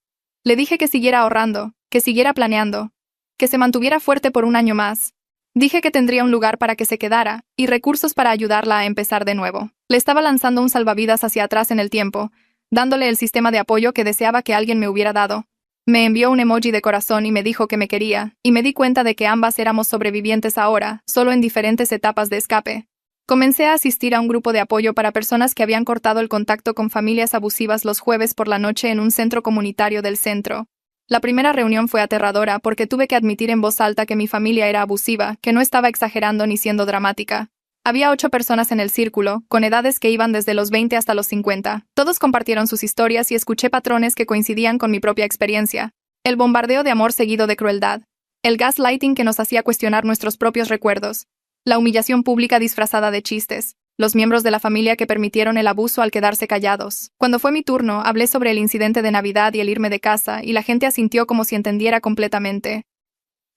Le dije que siguiera ahorrando, que siguiera planeando, que se mantuviera fuerte por un año más. Dije que tendría un lugar para que se quedara, y recursos para ayudarla a empezar de nuevo. Le estaba lanzando un salvavidas hacia atrás en el tiempo, dándole el sistema de apoyo que deseaba que alguien me hubiera dado. Me envió un emoji de corazón y me dijo que me quería, y me di cuenta de que ambas éramos sobrevivientes ahora, solo en diferentes etapas de escape. Comencé a asistir a un grupo de apoyo para personas que habían cortado el contacto con familias abusivas los jueves por la noche en un centro comunitario del centro. La primera reunión fue aterradora porque tuve que admitir en voz alta que mi familia era abusiva, que no estaba exagerando ni siendo dramática. Había 8 personas en el círculo, con edades que iban desde los 20 hasta los 50. Todos compartieron sus historias y escuché patrones que coincidían con mi propia experiencia. El bombardeo de amor seguido de crueldad. El gaslighting que nos hacía cuestionar nuestros propios recuerdos. La humillación pública disfrazada de chistes. Los miembros de la familia que permitieron el abuso al quedarse callados. Cuando fue mi turno, hablé sobre el incidente de Navidad y el irme de casa, y la gente asintió como si entendiera completamente.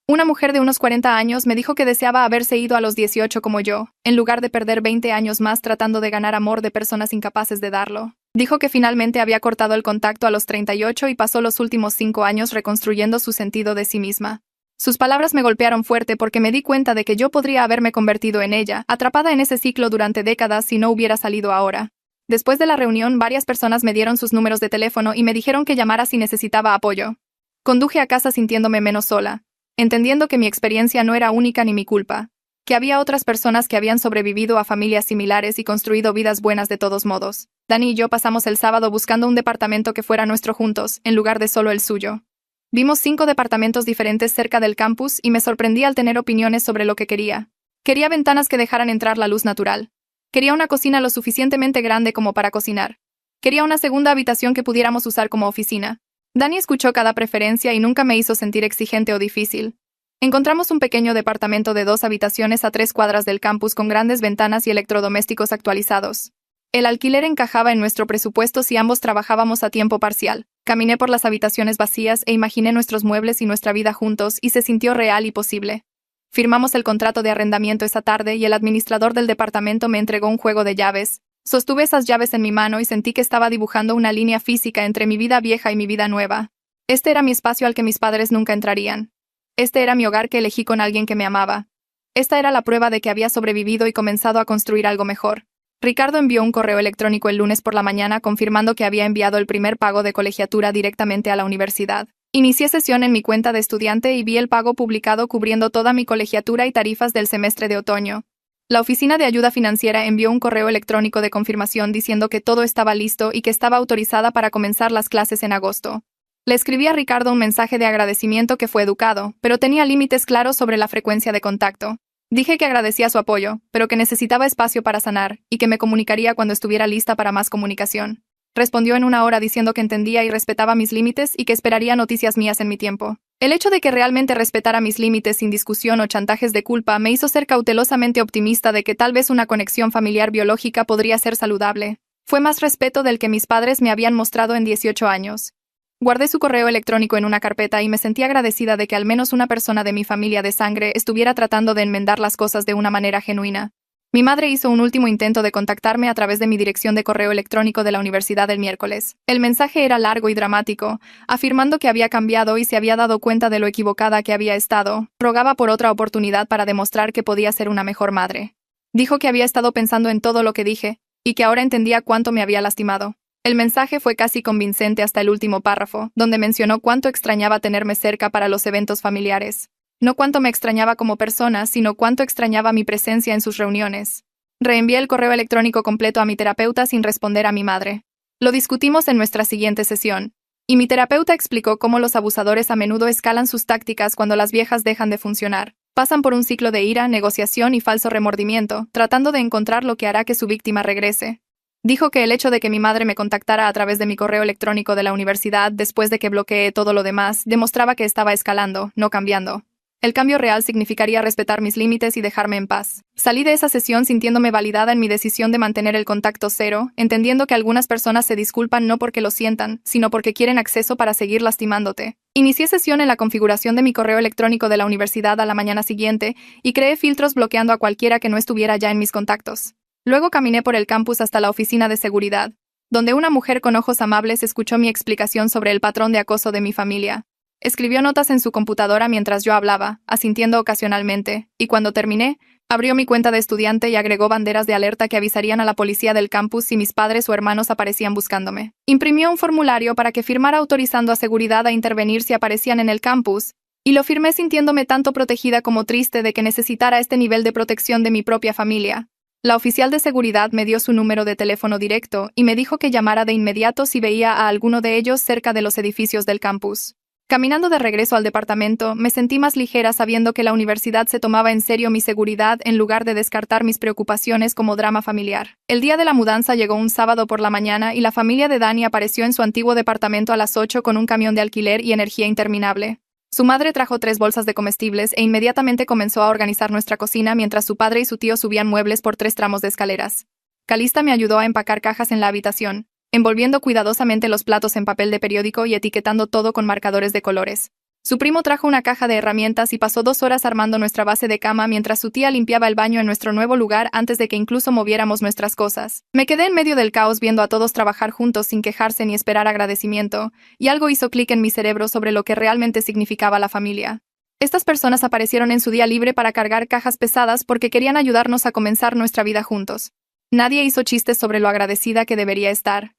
Una mujer de unos 40 años me dijo que deseaba haberse ido a los 18 como yo, en lugar de perder 20 años más tratando de ganar amor de personas incapaces de darlo. Dijo que finalmente había cortado el contacto a los 38 y pasó los últimos 5 años reconstruyendo su sentido de sí misma. Sus palabras me golpearon fuerte porque me di cuenta de que yo podría haberme convertido en ella, atrapada en ese ciclo durante décadas si no hubiera salido ahora. Después de la reunión, varias personas me dieron sus números de teléfono y me dijeron que llamara si necesitaba apoyo. Conduje a casa sintiéndome menos sola, entendiendo que mi experiencia no era única ni mi culpa, que había otras personas que habían sobrevivido a familias similares y construido vidas buenas de todos modos. Dani y yo pasamos el sábado buscando un departamento que fuera nuestro juntos, en lugar de solo el suyo. Vimos 5 departamentos diferentes cerca del campus y me sorprendí al tener opiniones sobre lo que quería. Quería ventanas que dejaran entrar la luz natural. Quería una cocina lo suficientemente grande como para cocinar. Quería una segunda habitación que pudiéramos usar como oficina. Dani escuchó cada preferencia y nunca me hizo sentir exigente o difícil. Encontramos un pequeño departamento de 2 habitaciones a 3 cuadras del campus con grandes ventanas y electrodomésticos actualizados. El alquiler encajaba en nuestro presupuesto si ambos trabajábamos a tiempo parcial. Caminé por las habitaciones vacías e imaginé nuestros muebles y nuestra vida juntos y se sintió real y posible. Firmamos el contrato de arrendamiento esa tarde y el administrador del departamento me entregó un juego de llaves. Sostuve esas llaves en mi mano y sentí que estaba dibujando una línea física entre mi vida vieja y mi vida nueva. Este era mi espacio al que mis padres nunca entrarían. Este era mi hogar que elegí con alguien que me amaba. Esta era la prueba de que había sobrevivido y comenzado a construir algo mejor. Ricardo envió un correo electrónico el lunes por la mañana confirmando que había enviado el primer pago de colegiatura directamente a la universidad. Inicié sesión en mi cuenta de estudiante y vi el pago publicado cubriendo toda mi colegiatura y tarifas del semestre de otoño. La Oficina de Ayuda Financiera envió un correo electrónico de confirmación diciendo que todo estaba listo y que estaba autorizada para comenzar las clases en agosto. Le escribí a Ricardo un mensaje de agradecimiento que fue educado, pero tenía límites claros sobre la frecuencia de contacto. Dije que agradecía su apoyo, pero que necesitaba espacio para sanar, y que me comunicaría cuando estuviera lista para más comunicación. Respondió en una hora diciendo que entendía y respetaba mis límites y que esperaría noticias mías en mi tiempo. El hecho de que realmente respetara mis límites sin discusión o chantajes de culpa me hizo ser cautelosamente optimista de que tal vez una conexión familiar biológica podría ser saludable. Fue más respeto del que mis padres me habían mostrado en 18 años. Guardé su correo electrónico en una carpeta y me sentí agradecida de que al menos una persona de mi familia de sangre estuviera tratando de enmendar las cosas de una manera genuina. Mi madre hizo un último intento de contactarme a través de mi dirección de correo electrónico de la universidad el miércoles. El mensaje era largo y dramático, afirmando que había cambiado y se había dado cuenta de lo equivocada que había estado. Rogaba por otra oportunidad para demostrar que podía ser una mejor madre. Dijo que había estado pensando en todo lo que dije, y que ahora entendía cuánto me había lastimado. El mensaje fue casi convincente hasta el último párrafo, donde mencionó cuánto extrañaba tenerme cerca para los eventos familiares. No cuánto me extrañaba como persona, sino cuánto extrañaba mi presencia en sus reuniones. Reenvié el correo electrónico completo a mi terapeuta sin responder a mi madre. Lo discutimos en nuestra siguiente sesión, y mi terapeuta explicó cómo los abusadores a menudo escalan sus tácticas cuando las viejas dejan de funcionar. Pasan por un ciclo de ira, negociación y falso remordimiento, tratando de encontrar lo que hará que su víctima regrese. Dijo que el hecho de que mi madre me contactara a través de mi correo electrónico de la universidad después de que bloqueé todo lo demás demostraba que estaba escalando, no cambiando. El cambio real significaría respetar mis límites y dejarme en paz. Salí de esa sesión sintiéndome validada en mi decisión de mantener el contacto cero, entendiendo que algunas personas se disculpan no porque lo sientan, sino porque quieren acceso para seguir lastimándote. Inicié sesión en la configuración de mi correo electrónico de la universidad a la mañana siguiente y creé filtros bloqueando a cualquiera que no estuviera ya en mis contactos. Luego caminé por el campus hasta la oficina de seguridad, donde una mujer con ojos amables escuchó mi explicación sobre el patrón de acoso de mi familia. Escribió notas en su computadora mientras yo hablaba, asintiendo ocasionalmente, y cuando terminé, abrió mi cuenta de estudiante y agregó banderas de alerta que avisarían a la policía del campus si mis padres o hermanos aparecían buscándome. Imprimió un formulario para que firmara autorizando a seguridad a intervenir si aparecían en el campus, y lo firmé sintiéndome tanto protegida como triste de que necesitara este nivel de protección de mi propia familia. La oficial de seguridad me dio su número de teléfono directo y me dijo que llamara de inmediato si veía a alguno de ellos cerca de los edificios del campus. Caminando de regreso al departamento, me sentí más ligera sabiendo que la universidad se tomaba en serio mi seguridad en lugar de descartar mis preocupaciones como drama familiar. El día de la mudanza llegó un sábado por la mañana y la familia de Dani apareció en su antiguo departamento a las 8 con un camión de alquiler y energía interminable. Su madre trajo 3 bolsas de comestibles e inmediatamente comenzó a organizar nuestra cocina mientras su padre y su tío subían muebles por 3 tramos de escaleras. Calista me ayudó a empacar cajas en la habitación, envolviendo cuidadosamente los platos en papel de periódico y etiquetando todo con marcadores de colores. Su primo trajo una caja de herramientas y pasó 2 horas armando nuestra base de cama mientras su tía limpiaba el baño en nuestro nuevo lugar antes de que incluso moviéramos nuestras cosas. Me quedé en medio del caos viendo a todos trabajar juntos sin quejarse ni esperar agradecimiento, y algo hizo clic en mi cerebro sobre lo que realmente significaba la familia. Estas personas aparecieron en su día libre para cargar cajas pesadas porque querían ayudarnos a comenzar nuestra vida juntos. Nadie hizo chistes sobre lo agradecida que debería estar.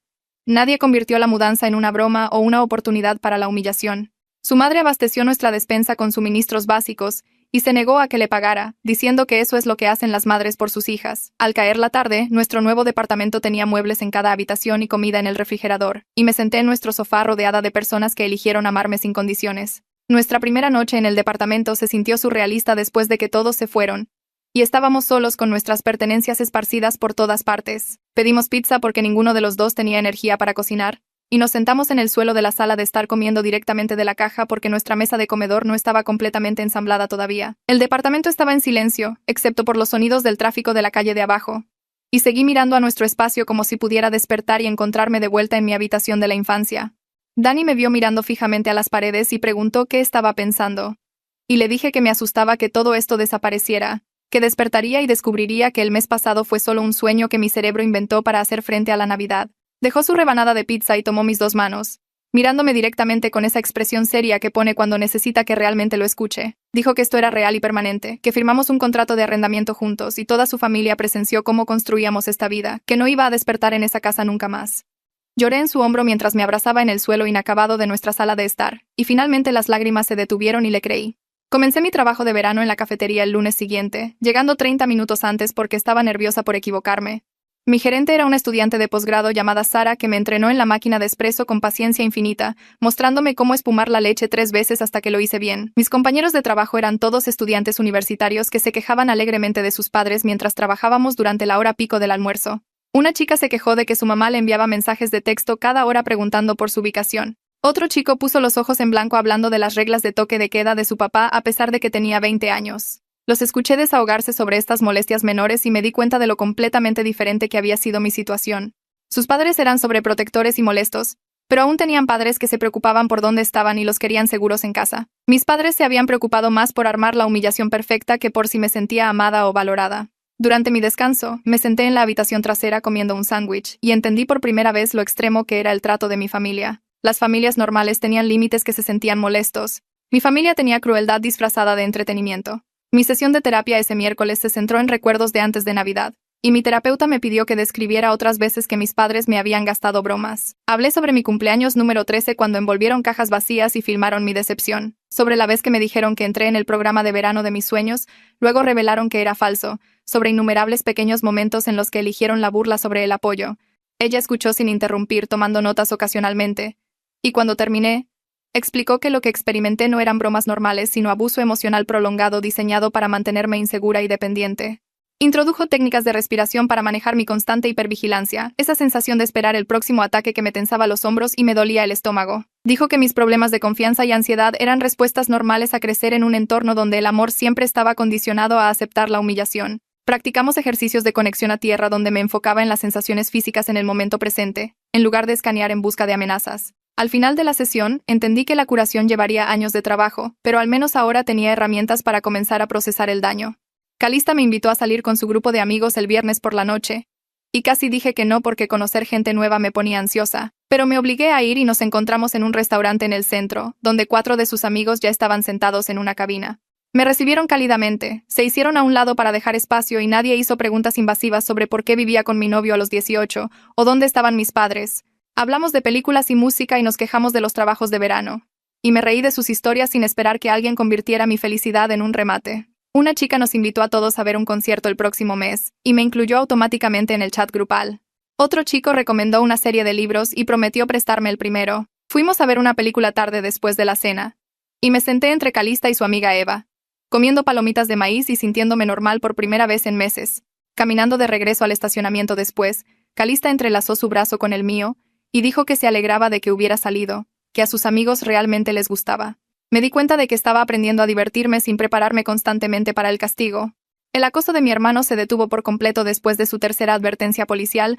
Nadie convirtió la mudanza en una broma o una oportunidad para la humillación. Su madre abasteció nuestra despensa con suministros básicos y se negó a que le pagara, diciendo que eso es lo que hacen las madres por sus hijas. Al caer la tarde, nuestro nuevo departamento tenía muebles en cada habitación y comida en el refrigerador, y me senté en nuestro sofá rodeada de personas que eligieron amarme sin condiciones. Nuestra primera noche en el departamento se sintió surrealista después de que todos se fueron, y estábamos solos con nuestras pertenencias esparcidas por todas partes. Pedimos pizza porque ninguno de los dos tenía energía para cocinar, y nos sentamos en el suelo de la sala de estar comiendo directamente de la caja porque nuestra mesa de comedor no estaba completamente ensamblada todavía. El departamento estaba en silencio, excepto por los sonidos del tráfico de la calle de abajo, y seguí mirando a nuestro espacio como si pudiera despertar y encontrarme de vuelta en mi habitación de la infancia. Dani me vio mirando fijamente a las paredes y preguntó qué estaba pensando, y le dije que me asustaba que todo esto desapareciera, que despertaría y descubriría que el mes pasado fue solo un sueño que mi cerebro inventó para hacer frente a la Navidad. Dejó su rebanada de pizza y tomó mis dos manos, mirándome directamente con esa expresión seria que pone cuando necesita que realmente lo escuche. Dijo que esto era real y permanente, que firmamos un contrato de arrendamiento juntos y toda su familia presenció cómo construíamos esta vida, que no iba a despertar en esa casa nunca más. Lloré en su hombro mientras me abrazaba en el suelo inacabado de nuestra sala de estar, y finalmente las lágrimas se detuvieron y le creí. Comencé mi trabajo de verano en la cafetería el lunes siguiente, llegando 30 minutos antes porque estaba nerviosa por equivocarme. Mi gerente era una estudiante de posgrado llamada Sara que me entrenó en la máquina de espresso con paciencia infinita, mostrándome cómo espumar la leche 3 veces hasta que lo hice bien. Mis compañeros de trabajo eran todos estudiantes universitarios que se quejaban alegremente de sus padres mientras trabajábamos durante la hora pico del almuerzo. Una chica se quejó de que su mamá le enviaba mensajes de texto cada hora preguntando por su ubicación. Otro chico puso los ojos en blanco hablando de las reglas de toque de queda de su papá a pesar de que tenía 20 años. Los escuché desahogarse sobre estas molestias menores y me di cuenta de lo completamente diferente que había sido mi situación. Sus padres eran sobreprotectores y molestos, pero aún tenían padres que se preocupaban por dónde estaban y los querían seguros en casa. Mis padres se habían preocupado más por armar la humillación perfecta que por si me sentía amada o valorada. Durante mi descanso, me senté en la habitación trasera comiendo un sándwich y entendí por primera vez lo extremo que era el trato de mi familia. Las familias normales tenían límites que se sentían molestos. Mi familia tenía crueldad disfrazada de entretenimiento. Mi sesión de terapia ese miércoles se centró en recuerdos de antes de Navidad, y mi terapeuta me pidió que describiera otras veces que mis padres me habían gastado bromas. Hablé sobre mi cumpleaños número 13 cuando envolvieron cajas vacías y filmaron mi decepción, sobre la vez que me dijeron que entré en el programa de verano de mis sueños, luego revelaron que era falso, sobre innumerables pequeños momentos en los que eligieron la burla sobre el apoyo. Ella escuchó sin interrumpir, tomando notas ocasionalmente, y cuando terminé, explicó que lo que experimenté no eran bromas normales, sino abuso emocional prolongado diseñado para mantenerme insegura y dependiente. Introdujo técnicas de respiración para manejar mi constante hipervigilancia, esa sensación de esperar el próximo ataque que me tensaba los hombros y me dolía el estómago. Dijo que mis problemas de confianza y ansiedad eran respuestas normales a crecer en un entorno donde el amor siempre estaba condicionado a aceptar la humillación. Practicamos ejercicios de conexión a tierra donde me enfocaba en las sensaciones físicas en el momento presente, en lugar de escanear en busca de amenazas. Al final de la sesión, entendí que la curación llevaría años de trabajo, pero al menos ahora tenía herramientas para comenzar a procesar el daño. Calista me invitó a salir con su grupo de amigos el viernes por la noche, y casi dije que no porque conocer gente nueva me ponía ansiosa, pero me obligué a ir y nos encontramos en un restaurante en el centro, donde 4 de sus amigos ya estaban sentados en una cabina. Me recibieron cálidamente, se hicieron a un lado para dejar espacio y nadie hizo preguntas invasivas sobre por qué vivía con mi novio a los 18, o dónde estaban mis padres. Hablamos de películas y música y nos quejamos de los trabajos de verano. Y me reí de sus historias sin esperar que alguien convirtiera mi felicidad en un remate. Una chica nos invitó a todos a ver un concierto el próximo mes, y me incluyó automáticamente en el chat grupal. Otro chico recomendó una serie de libros y prometió prestarme el primero. Fuimos a ver una película tarde después de la cena. Y me senté entre Calista y su amiga Eva, comiendo palomitas de maíz y sintiéndome normal por primera vez en meses. Caminando de regreso al estacionamiento después, Calista entrelazó su brazo con el mío, y dijo que se alegraba de que hubiera salido, que a sus amigos realmente les gustaba. Me di cuenta de que estaba aprendiendo a divertirme sin prepararme constantemente para el castigo. El acoso de mi hermano se detuvo por completo después de su tercera advertencia policial,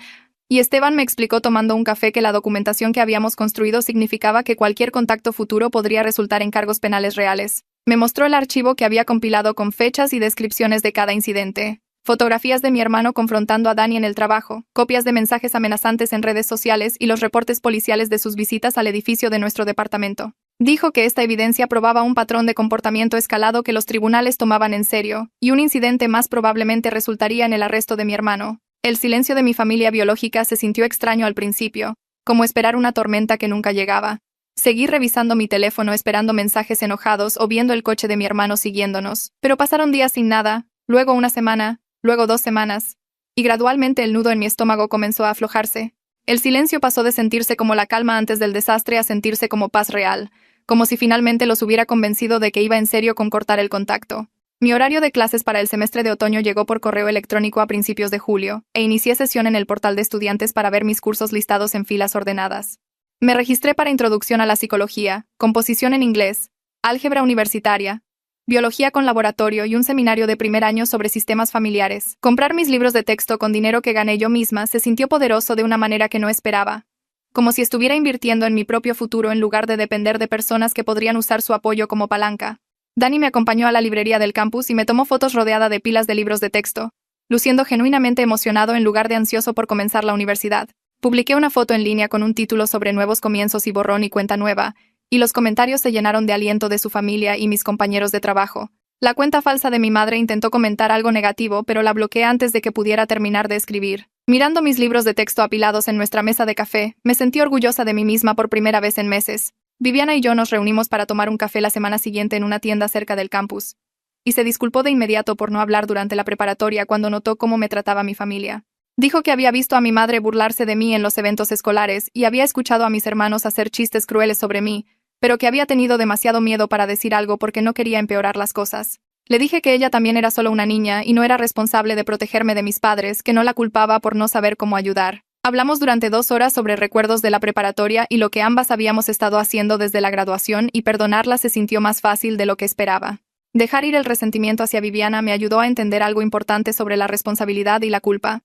y Esteban me explicó tomando un café que la documentación que habíamos construido significaba que cualquier contacto futuro podría resultar en cargos penales reales. Me mostró el archivo que había compilado con fechas y descripciones de cada incidente. Fotografías de mi hermano confrontando a Dani en el trabajo, copias de mensajes amenazantes en redes sociales y los reportes policiales de sus visitas al edificio de nuestro departamento. Dijo que esta evidencia probaba un patrón de comportamiento escalado que los tribunales tomaban en serio, y un incidente más probablemente resultaría en el arresto de mi hermano. El silencio de mi familia biológica se sintió extraño al principio, como esperar una tormenta que nunca llegaba. Seguí revisando mi teléfono esperando mensajes enojados o viendo el coche de mi hermano siguiéndonos, pero pasaron días sin nada, luego una semana, luego 2 semanas, y gradualmente el nudo en mi estómago comenzó a aflojarse. El silencio pasó de sentirse como la calma antes del desastre a sentirse como paz real, como si finalmente los hubiera convencido de que iba en serio con cortar el contacto. Mi horario de clases para el semestre de otoño llegó por correo electrónico a principios de julio, e inicié sesión en el portal de estudiantes para ver mis cursos listados en filas ordenadas. Me registré para Introducción a la Psicología, Composición en Inglés, Álgebra Universitaria, Biología con Laboratorio y un seminario de primer año sobre sistemas familiares. Comprar mis libros de texto con dinero que gané yo misma se sintió poderoso de una manera que no esperaba. Como si estuviera invirtiendo en mi propio futuro en lugar de depender de personas que podrían usar su apoyo como palanca. Dani me acompañó a la librería del campus y me tomó fotos rodeada de pilas de libros de texto, luciendo genuinamente emocionado en lugar de ansioso por comenzar la universidad. Publiqué una foto en línea con un título sobre nuevos comienzos y borrón y cuenta nueva, y los comentarios se llenaron de aliento de su familia y mis compañeros de trabajo. La cuenta falsa de mi madre intentó comentar algo negativo, pero la bloqueé antes de que pudiera terminar de escribir. Mirando mis libros de texto apilados en nuestra mesa de café, me sentí orgullosa de mí misma por primera vez en meses. Viviana y yo nos reunimos para tomar un café la semana siguiente en una tienda cerca del campus, y se disculpó de inmediato por no hablar durante la preparatoria cuando notó cómo me trataba mi familia. Dijo que había visto a mi madre burlarse de mí en los eventos escolares y había escuchado a mis hermanos hacer chistes crueles sobre mí, pero que había tenido demasiado miedo para decir algo porque no quería empeorar las cosas. Le dije que ella también era solo una niña y no era responsable de protegerme de mis padres, que no la culpaba por no saber cómo ayudar. Hablamos durante 2 horas sobre recuerdos de la preparatoria y lo que ambas habíamos estado haciendo desde la graduación, y perdonarla se sintió más fácil de lo que esperaba. Dejar ir el resentimiento hacia Viviana me ayudó a entender algo importante sobre la responsabilidad y la culpa.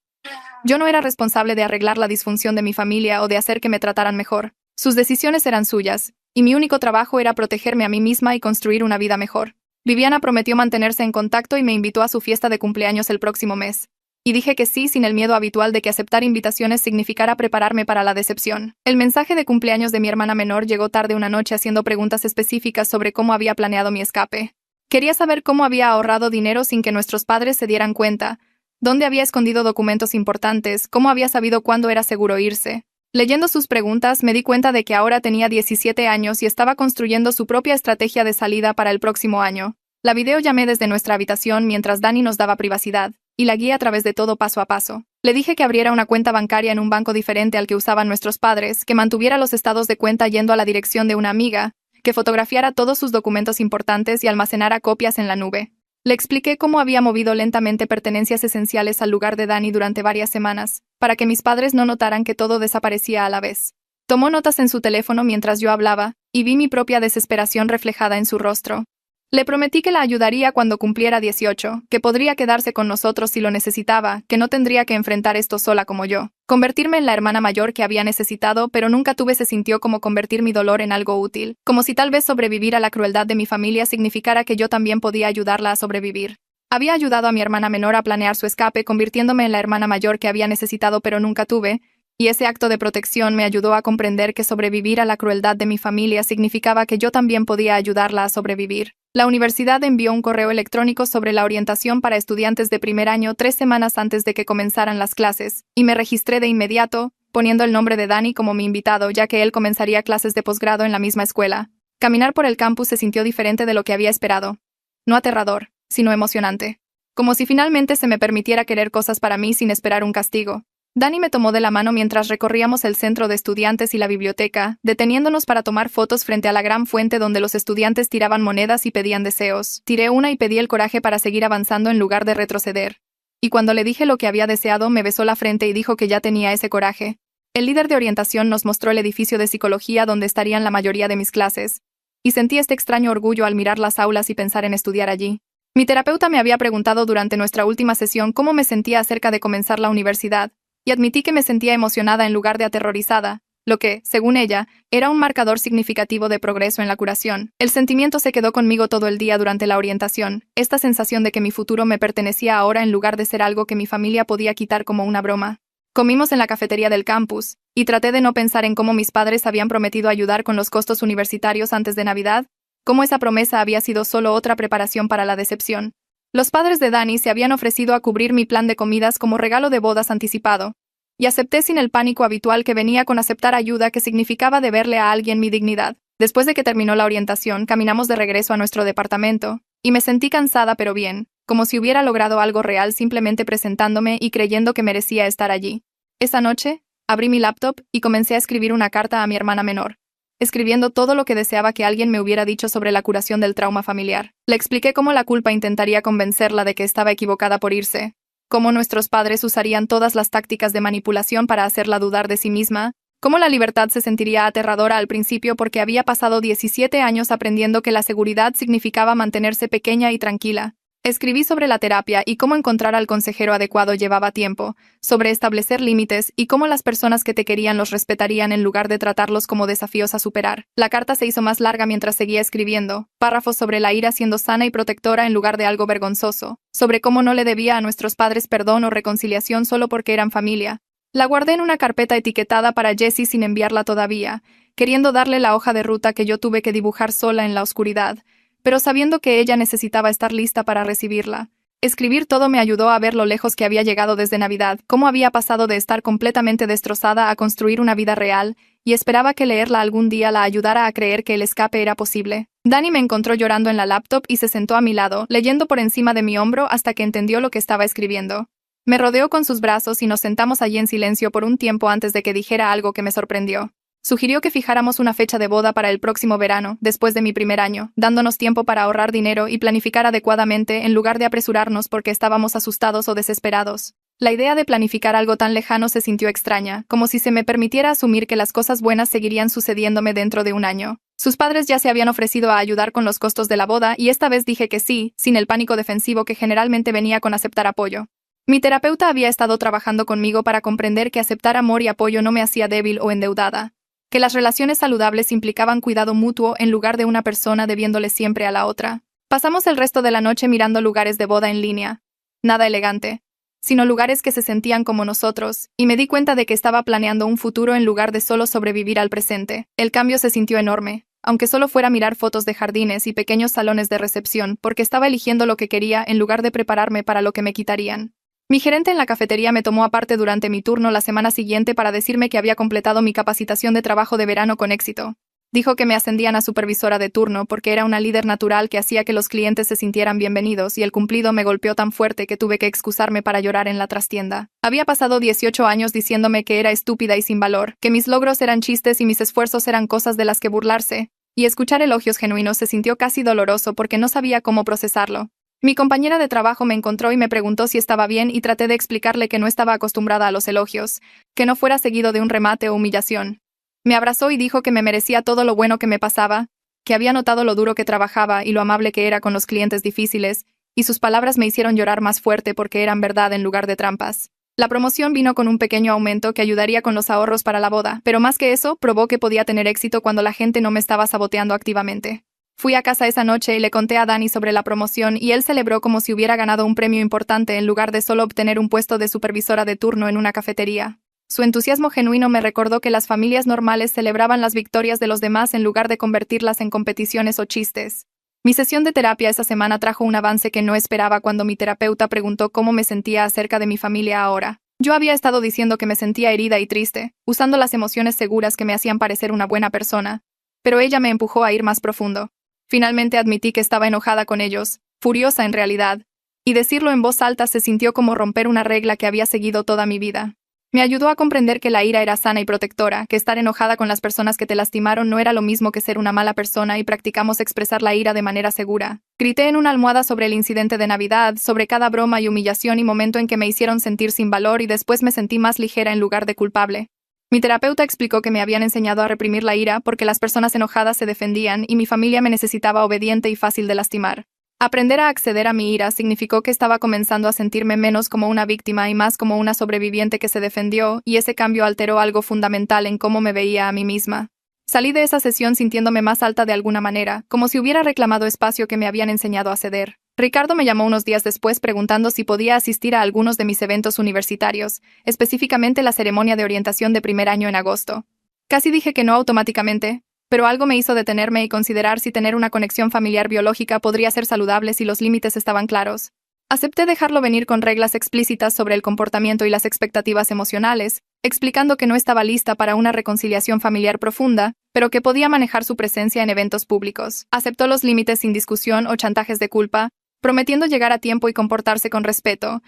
Yo no era responsable de arreglar la disfunción de mi familia o de hacer que me trataran mejor. Sus decisiones eran suyas, y mi único trabajo era protegerme a mí misma y construir una vida mejor. Viviana prometió mantenerse en contacto y me invitó a su fiesta de cumpleaños el próximo mes. Y dije que sí, sin el miedo habitual de que aceptar invitaciones significara prepararme para la decepción. El mensaje de cumpleaños de mi hermana menor llegó tarde una noche haciendo preguntas específicas sobre cómo había planeado mi escape. Quería saber cómo había ahorrado dinero sin que nuestros padres se dieran cuenta, dónde había escondido documentos importantes, cómo había sabido cuándo era seguro irse. Leyendo sus preguntas, me di cuenta de que ahora tenía 17 años y estaba construyendo su propia estrategia de salida para el próximo año. La videollamé desde nuestra habitación mientras Dani nos daba privacidad, y la guié a través de todo paso a paso. Le dije que abriera una cuenta bancaria en un banco diferente al que usaban nuestros padres, que mantuviera los estados de cuenta yendo a la dirección de una amiga, que fotografiara todos sus documentos importantes y almacenara copias en la nube. Le expliqué cómo había movido lentamente pertenencias esenciales al lugar de Dani durante varias semanas, para que mis padres no notaran que todo desaparecía a la vez. Tomó notas en su teléfono mientras yo hablaba, y vi mi propia desesperación reflejada en su rostro. Le prometí que la ayudaría cuando cumpliera 18, que podría quedarse con nosotros si lo necesitaba, que no tendría que enfrentar esto sola como yo. Convertirme en la hermana mayor que había necesitado, pero nunca se sintió como convertir mi dolor en algo útil, como si tal vez sobrevivir a la crueldad de mi familia significara que yo también podía ayudarla a sobrevivir. Había ayudado a mi hermana menor a planear su escape, convirtiéndome en la hermana mayor que había necesitado pero nunca tuve, y ese acto de protección me ayudó a comprender que sobrevivir a la crueldad de mi familia significaba que yo también podía ayudarla a sobrevivir. La universidad envió un correo electrónico sobre la orientación para estudiantes de primer año 3 semanas antes de que comenzaran las clases, y me registré de inmediato, poniendo el nombre de Dani como mi invitado, ya que él comenzaría clases de posgrado en la misma escuela. Caminar por el campus se sintió diferente de lo que había esperado. No aterrador, sino emocionante. Como si finalmente se me permitiera querer cosas para mí sin esperar un castigo. Dani me tomó de la mano mientras recorríamos el centro de estudiantes y la biblioteca, deteniéndonos para tomar fotos frente a la gran fuente donde los estudiantes tiraban monedas y pedían deseos. Tiré una y pedí el coraje para seguir avanzando en lugar de retroceder. Y cuando le dije lo que había deseado, me besó la frente y dijo que ya tenía ese coraje. El líder de orientación nos mostró el edificio de psicología donde estarían la mayoría de mis clases, y sentí este extraño orgullo al mirar las aulas y pensar en estudiar allí. Mi terapeuta me había preguntado durante nuestra última sesión cómo me sentía acerca de comenzar la universidad, y admití que me sentía emocionada en lugar de aterrorizada, lo que, según ella, era un marcador significativo de progreso en la curación. El sentimiento se quedó conmigo todo el día durante la orientación, esta sensación de que mi futuro me pertenecía ahora en lugar de ser algo que mi familia podía quitar como una broma. Comimos en la cafetería del campus, y traté de no pensar en cómo mis padres habían prometido ayudar con los costos universitarios antes de Navidad, cómo esa promesa había sido solo otra preparación para la decepción. Los padres de Dani se habían ofrecido a cubrir mi plan de comidas como regalo de bodas anticipado, y acepté sin el pánico habitual que venía con aceptar ayuda que significaba deberle a alguien mi dignidad. Después de que terminó la orientación, caminamos de regreso a nuestro departamento, y me sentí cansada pero bien, como si hubiera logrado algo real simplemente presentándome y creyendo que merecía estar allí. Esa noche, abrí mi laptop y comencé a escribir una carta a mi hermana menor, escribiendo todo lo que deseaba que alguien me hubiera dicho sobre la curación del trauma familiar. Le expliqué cómo la culpa intentaría convencerla de que estaba equivocada por irse, cómo nuestros padres usarían todas las tácticas de manipulación para hacerla dudar de sí misma, cómo la libertad se sentiría aterradora al principio porque había pasado 17 años aprendiendo que la seguridad significaba mantenerse pequeña y tranquila, Escribí sobre la terapia y cómo encontrar al consejero adecuado llevaba tiempo, sobre establecer límites y cómo las personas que te querían los respetarían en lugar de tratarlos como desafíos a superar. La carta se hizo más larga mientras seguía escribiendo, párrafos sobre la ira siendo sana y protectora en lugar de algo vergonzoso, sobre cómo no le debía a nuestros padres perdón o reconciliación solo porque eran familia. La guardé en una carpeta etiquetada para Jessie sin enviarla todavía, queriendo darle la hoja de ruta que yo tuve que dibujar sola en la oscuridad, pero sabiendo que ella necesitaba estar lista para recibirla. Escribir todo me ayudó a ver lo lejos que había llegado desde Navidad, cómo había pasado de estar completamente destrozada a construir una vida real, y esperaba que leerla algún día la ayudara a creer que el escape era posible. Dani me encontró llorando en la laptop y se sentó a mi lado, leyendo por encima de mi hombro hasta que entendió lo que estaba escribiendo. Me rodeó con sus brazos y nos sentamos allí en silencio por un tiempo antes de que dijera algo que me sorprendió. Sugirió que fijáramos una fecha de boda para el próximo verano, después de mi primer año, dándonos tiempo para ahorrar dinero y planificar adecuadamente en lugar de apresurarnos porque estábamos asustados o desesperados. La idea de planificar algo tan lejano se sintió extraña, como si se me permitiera asumir que las cosas buenas seguirían sucediéndome dentro de un año. Sus padres ya se habían ofrecido a ayudar con los costos de la boda y esta vez dije que sí, sin el pánico defensivo que generalmente venía con aceptar apoyo. Mi terapeuta había estado trabajando conmigo para comprender que aceptar amor y apoyo no me hacía débil o endeudada, que las relaciones saludables implicaban cuidado mutuo en lugar de una persona debiéndole siempre a la otra. Pasamos el resto de la noche mirando lugares de boda en línea. Nada elegante, sino lugares que se sentían como nosotros, y me di cuenta de que estaba planeando un futuro en lugar de solo sobrevivir al presente. El cambio se sintió enorme, aunque solo fuera mirar fotos de jardines y pequeños salones de recepción, porque estaba eligiendo lo que quería en lugar de prepararme para lo que me quitarían. Mi gerente en la cafetería me tomó aparte durante mi turno la semana siguiente para decirme que había completado mi capacitación de trabajo de verano con éxito. Dijo que me ascendían a supervisora de turno porque era una líder natural que hacía que los clientes se sintieran bienvenidos y el cumplido me golpeó tan fuerte que tuve que excusarme para llorar en la trastienda. Había pasado 18 años diciéndome que era estúpida y sin valor, que mis logros eran chistes y mis esfuerzos eran cosas de las que burlarse, y escuchar elogios genuinos se sintió casi doloroso porque no sabía cómo procesarlo. Mi compañera de trabajo me encontró y me preguntó si estaba bien y traté de explicarle que no estaba acostumbrada a los elogios, que no fuera seguido de un remate o humillación. Me abrazó y dijo que me merecía todo lo bueno que me pasaba, que había notado lo duro que trabajaba y lo amable que era con los clientes difíciles, y sus palabras me hicieron llorar más fuerte porque eran verdad en lugar de trampas. La promoción vino con un pequeño aumento que ayudaría con los ahorros para la boda, pero más que eso, probó que podía tener éxito cuando la gente no me estaba saboteando activamente. Fui a casa esa noche y le conté a Dani sobre la promoción y él celebró como si hubiera ganado un premio importante en lugar de solo obtener un puesto de supervisora de turno en una cafetería. Su entusiasmo genuino me recordó que las familias normales celebraban las victorias de los demás en lugar de convertirlas en competiciones o chistes. Mi sesión de terapia esa semana trajo un avance que no esperaba cuando mi terapeuta preguntó cómo me sentía acerca de mi familia ahora. Yo había estado diciendo que me sentía herida y triste, usando las emociones seguras que me hacían parecer una buena persona, pero ella me empujó a ir más profundo. Finalmente admití que estaba enojada con ellos, furiosa en realidad, y decirlo en voz alta se sintió como romper una regla que había seguido toda mi vida. Me ayudó a comprender que la ira era sana y protectora, que estar enojada con las personas que te lastimaron no era lo mismo que ser una mala persona y practicamos expresar la ira de manera segura. Grité en una almohada sobre el incidente de Navidad, sobre cada broma y humillación y momento en que me hicieron sentir sin valor y después me sentí más ligera en lugar de culpable. Mi terapeuta explicó que me habían enseñado a reprimir la ira porque las personas enojadas se defendían y mi familia me necesitaba obediente y fácil de lastimar. Aprender a acceder a mi ira significó que estaba comenzando a sentirme menos como una víctima y más como una sobreviviente que se defendió, y ese cambio alteró algo fundamental en cómo me veía a mí misma. Salí de esa sesión sintiéndome más alta de alguna manera, como si hubiera reclamado espacio que me habían enseñado a ceder. Ricardo me llamó unos días después preguntando si podía asistir a algunos de mis eventos universitarios, específicamente la ceremonia de orientación de primer año en agosto. Casi dije que no automáticamente, pero algo me hizo detenerme y considerar si tener una conexión familiar biológica podría ser saludable si los límites estaban claros. Acepté dejarlo venir con reglas explícitas sobre el comportamiento y las expectativas emocionales, explicando que no estaba lista para una reconciliación familiar profunda, pero que podía manejar su presencia en eventos públicos. Aceptó los límites sin discusión o chantajes de culpa, prometiendo llegar a tiempo y comportarse con respeto,